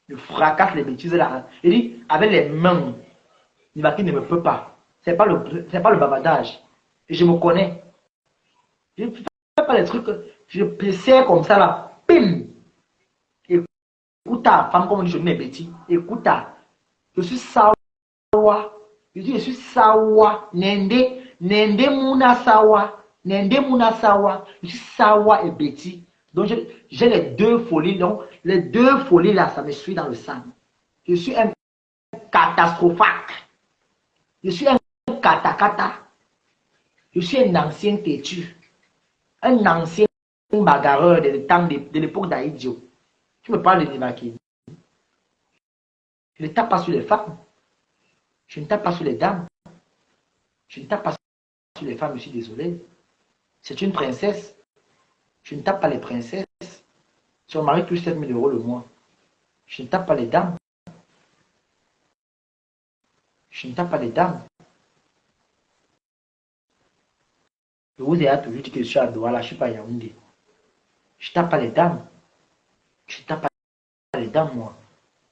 Je fracasse les bêtises là. Il dit, avec les mains, il ne me peut pas. C'est pas le bavardage. Et je me connais. Je ne fais pas les trucs, je serre comme ça là. Pim! Écoute ta femme, comme on dit, je dis mes bêtises. Écoute ta. Je suis sawa. Je suis sawa. Nende muna sawa. Je suis sawa et bêtis. Donc j'ai les deux folies. Donc les deux folies là, ça me suit dans le sang. Je suis un catastrophaque. Je suis un katakata. Je suis un ancien têtu. Un ancien bagarreur de l'époque d'Aïdjo. Tu me parles de Nivaki. Je ne tape pas sur les femmes. Je ne tape pas sur les dames. Je ne tape pas sur les femmes, je suis désolé. C'est une princesse. Je ne tape pas les princesses. Son mari touche 7 000 € le mois. Je ne tape pas les dames. Je ne tape pas les dames. Je vous ai toujours dit que je suis à Douala, je ne suis pas à Yaoundé. Je ne tape pas les dames. Je ne tape pas les dames, moi.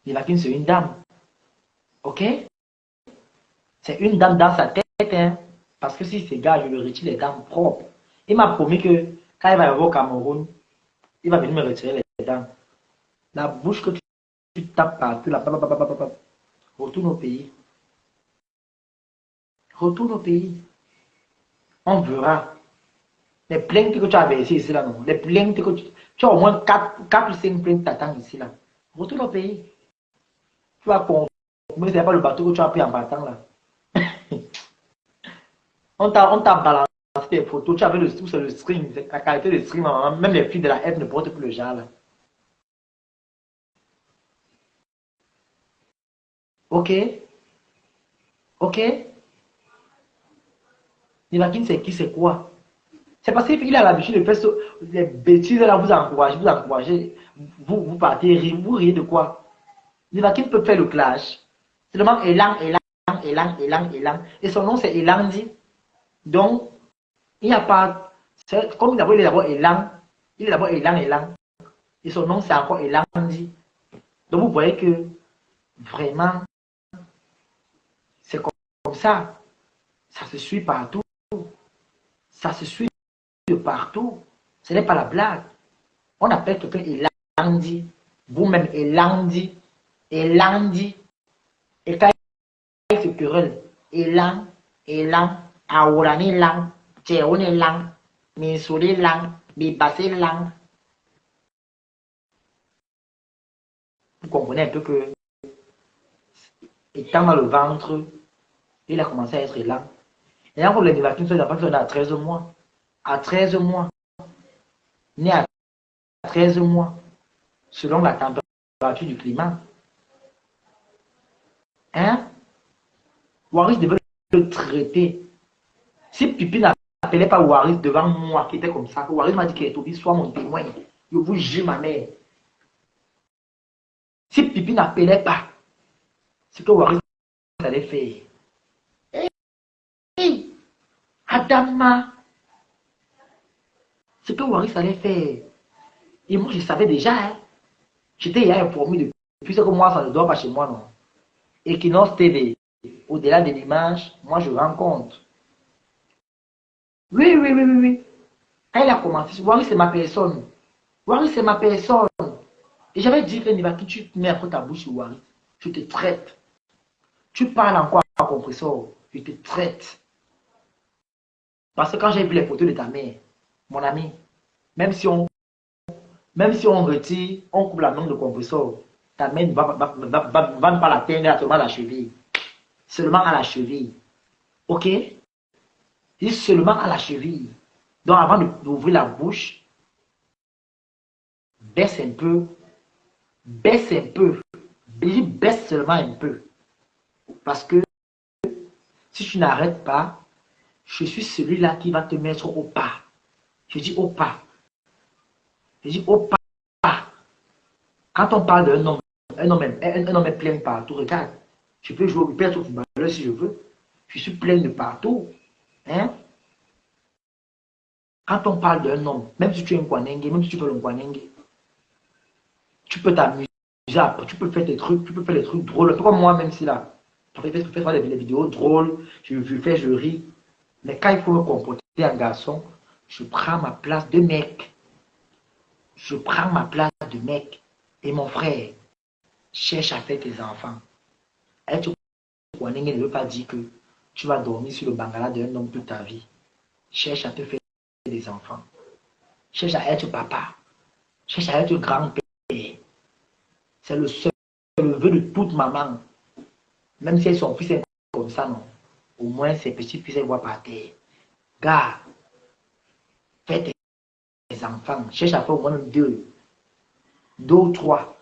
Nivakine, c'est une dame. Ok? C'est une dame dans sa tête, hein. Parce que si c'est gars, je lui retire les dames propres. Il m'a promis que quand il va y avoir au Cameroun, il va venir me retirer les dames. La bouche que tu tapes partout, là, retourne au pays. Retourne au pays. On verra. Les plaintes que tu as versées ici, là, non. Les plaintes que tu as au moins 4 ou 5 plaintes t'attendent ici, là. Retourne au pays. Tu vas mais c'est pas le bateau que tu as pris en partant, là. On t'a balancé des photos, tu avais le string, la qualité de string, même les filles de la F ne portent plus le genre, là. Ok? Nivakine, c'est qui, c'est quoi? C'est parce qu'il a l'habitude de faire des bêtises là, vous encouragez, vous partez rire, vous riez de quoi? Nivakin peut faire le clash. Seulement Elang, Elang, Elang, Elang, Elang. Et son nom c'est Elandi. Donc, il n'y a pas. Comme il est d'abord Elang, il est d'abord Elang, Elang. Et son nom c'est encore Elandi. Donc vous voyez que vraiment, c'est comme ça. Ça se suit partout. Ça se suit de partout. Ce n'est pas la blague. On appelle quelqu'un Elandi. Vous-même Elandi. Elandi. Et quand il se querelle, Elang, Elang, Aourani Lang, Tchéoné Lang, Minsouli Lang, Bibassé Lang. Vous comprenez un peu que, étant dans le ventre, il a commencé à être lent. Et encore les Nivakin sont à 13 mois. À 13 mois. Né à 13 mois. Selon la température du climat. Hein? Waris devait le traiter. Si Pipi n'appelait pas Waris devant moi, qui était comme ça, Waris m'a dit qu'il est obligé, soit mon témoin. Je vous jure ma mère. Si Pipi n'appelait pas, c'est que Waris allait faire. Hey, Adama, c'est que Waris allait faire. Et moi, je savais déjà. Hein. J'étais informé depuis ce que moi, ça ne doit pas chez moi, non. Equinox TV, au-delà de l'image, moi, je rencontre. Oui, oui, oui, oui, oui. Quand il a commencé, Waris, c'est ma personne. Waris, c'est ma personne. Et j'avais dit que Nivaki, tu mets après ta bouche sur Waris. Je te traite. Tu parles encore à compresseur. Je te traite. Parce que quand j'ai vu les photos de ta mère, mon ami, même si on retire, on coupe la main de compresseur, ta main ne va pas la teindre seulement à la cheville. Seulement à la cheville. Ok? Dis seulement à la cheville. Donc avant d'ouvrir la bouche, baisse un peu. Baisse un peu. Baisse seulement un peu. Parce que si tu n'arrêtes pas, je suis celui-là qui va te mettre au pas. Je dis au pas. Je dis au pas. Quand on parle d'un homme, un homme est plein partout. Regarde, je peux jouer au père au footballeur si je veux. Je suis plein de partout. Hein? Quand on parle d'un homme, même si tu es un Kwanenge, même si tu fais le Kwanenge, tu peux t'amuser, tu peux faire des trucs, tu peux faire des trucs drôles. Comme moi, même si là, je peux faire des vidéos drôles, je ris. Mais quand il faut me comporter en garçon, je prends ma place de mec. Je prends ma place de mec. Et mon frère, cherche à faire tes enfants. Être Kwanenge ne veut pas dire que tu vas dormir sur le bangala d'un homme toute ta vie. Cherche à te faire des enfants. Cherche à être papa. Cherche à être grand-père. C'est le seul, le vœu de toute maman. Même si son fils est comme ça, non. Au moins ses petits-fils, elles voient par terre. Gars, fais tes enfants. Cherche à faire au moins deux. Deux ou trois.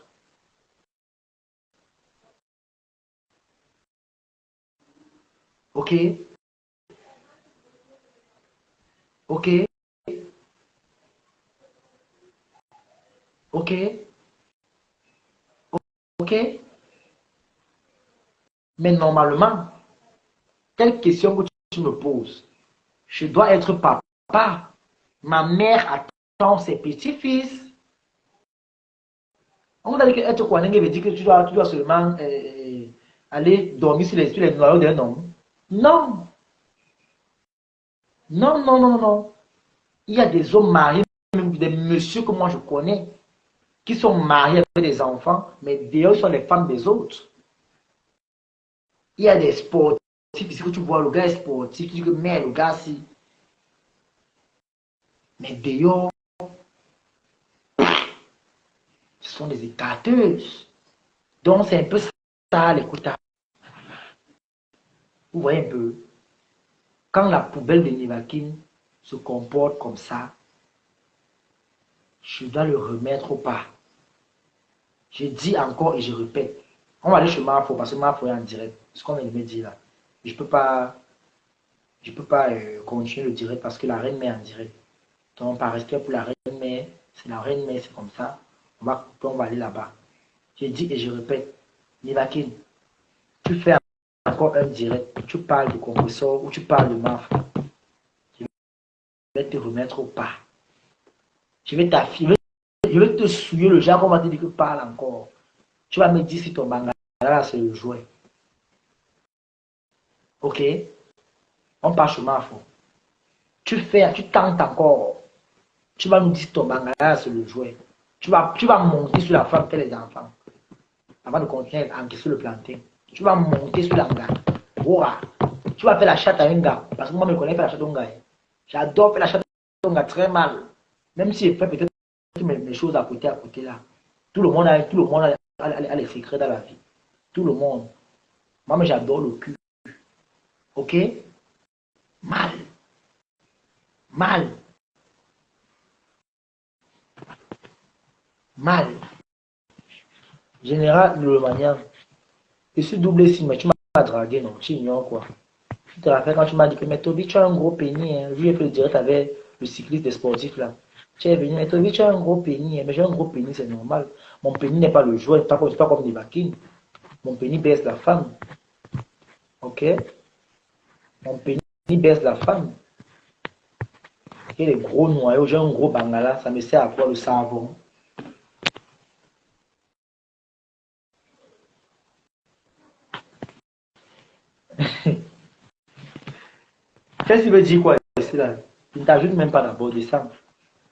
Ok? Ok? Ok? Ok? Mais normalement, quelle question que tu me poses? Je dois être papa. Ma mère attend ses petits-fils. On va dire que être Kwanenge veut dire que tu dois seulement aller dormir sur les noyaux d'un homme. Non. Non, non, non, non. Il y a des hommes mariés, même des messieurs que moi je connais, qui sont mariés avec des enfants, mais d'ailleurs sont les femmes des autres. Il y a des sportifs, ici que tu vois, le gars est sportif, tu dis que mais le gars si. Mais d'ailleurs, ce sont des écarteuses. Donc c'est un peu ça l'écoute. Vous voyez un peu, quand la poubelle de Nivakin se comporte comme ça, je dois le remettre au pas. Je dis encore et je répète. On va aller chez Mafo parce que Mafo est en direct. Ce qu'on vient de me dire là. Je ne peux pas, continuer le direct parce que la reine mère est en direct. Donc par respect pour la reine mère, c'est la reine mère, c'est comme ça. On va aller là-bas. Je dis et je répète. Nivakin, tu fais encore un direct, tu parles de compresseur ou tu parles de MAF. Je vais te remettre au pas. Je vais te souiller le genre qu'on va te dire que parle encore. Tu vas me dire si ton bangala c'est le jouet. Ok? On part sur MAF. Tu tentes encore. Tu vas nous dire si ton bangala c'est le jouet. Tu vas monter sur la femme, les enfants. Avant de continuer à encaisser le plantain. Tu vas monter sur la gars. Voilà. Tu vas faire la chatte à un gars. Parce que moi, je connais faire la chatte à un gars. J'adore faire la chatte à un gars très mal. Même si je fais peut-être mes choses à côté là. Tout le monde a les secrets dans la vie. Tout le monde. Moi, mais j'adore le cul. Ok? Mal. Mal. Mal. Général de manière. Je suis doublé signe, mais tu m'as dragué, non? Tu ignores quoi? Tu te rappelles quand tu m'as dit que mais Toby, tu as un gros pénis. Hein. Lui, il fait le direct avec le cycliste des sportifs là. Tu es venu, mais Toby, tu as un gros pénis. Hein. Mais j'ai un gros pénis, c'est normal. Mon pénis n'est pas le jouet, c'est pas comme des vaquines. Mon pénis baisse la femme. Ok? Mon pénis baisse la femme. Et les gros noyaux, j'ai un gros bangala, ça me sert à quoi le savon? Qu'est-ce qu'il veut dire quoi ici là? Il ne t'ajoute même pas d'abord, descend.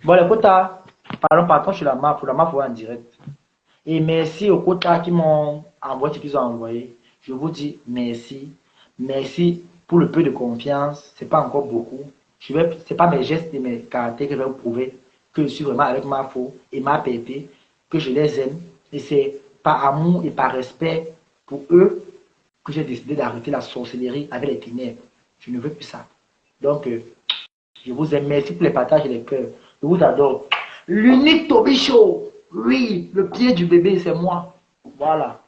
Bon, les quotas, partons sur la map en direct. Et merci aux quotas qui m'ont envoyé ce qu'ils ont envoyé. Je vous dis merci. Merci pour le peu de confiance. C'est pas encore beaucoup. C'est pas mes gestes et mes caractères que je vais vous prouver que je suis vraiment avec ma faux et ma pépé, que je les aime. Et c'est par amour et par respect pour eux que j'ai décidé d'arrêter la sorcellerie avec les ténèbres. Je ne veux plus ça. Donc, je vous aime. Merci pour les partages et les cœurs. Je vous adore. L'unique Toby Show. Oui, le pied du bébé, c'est moi. Voilà.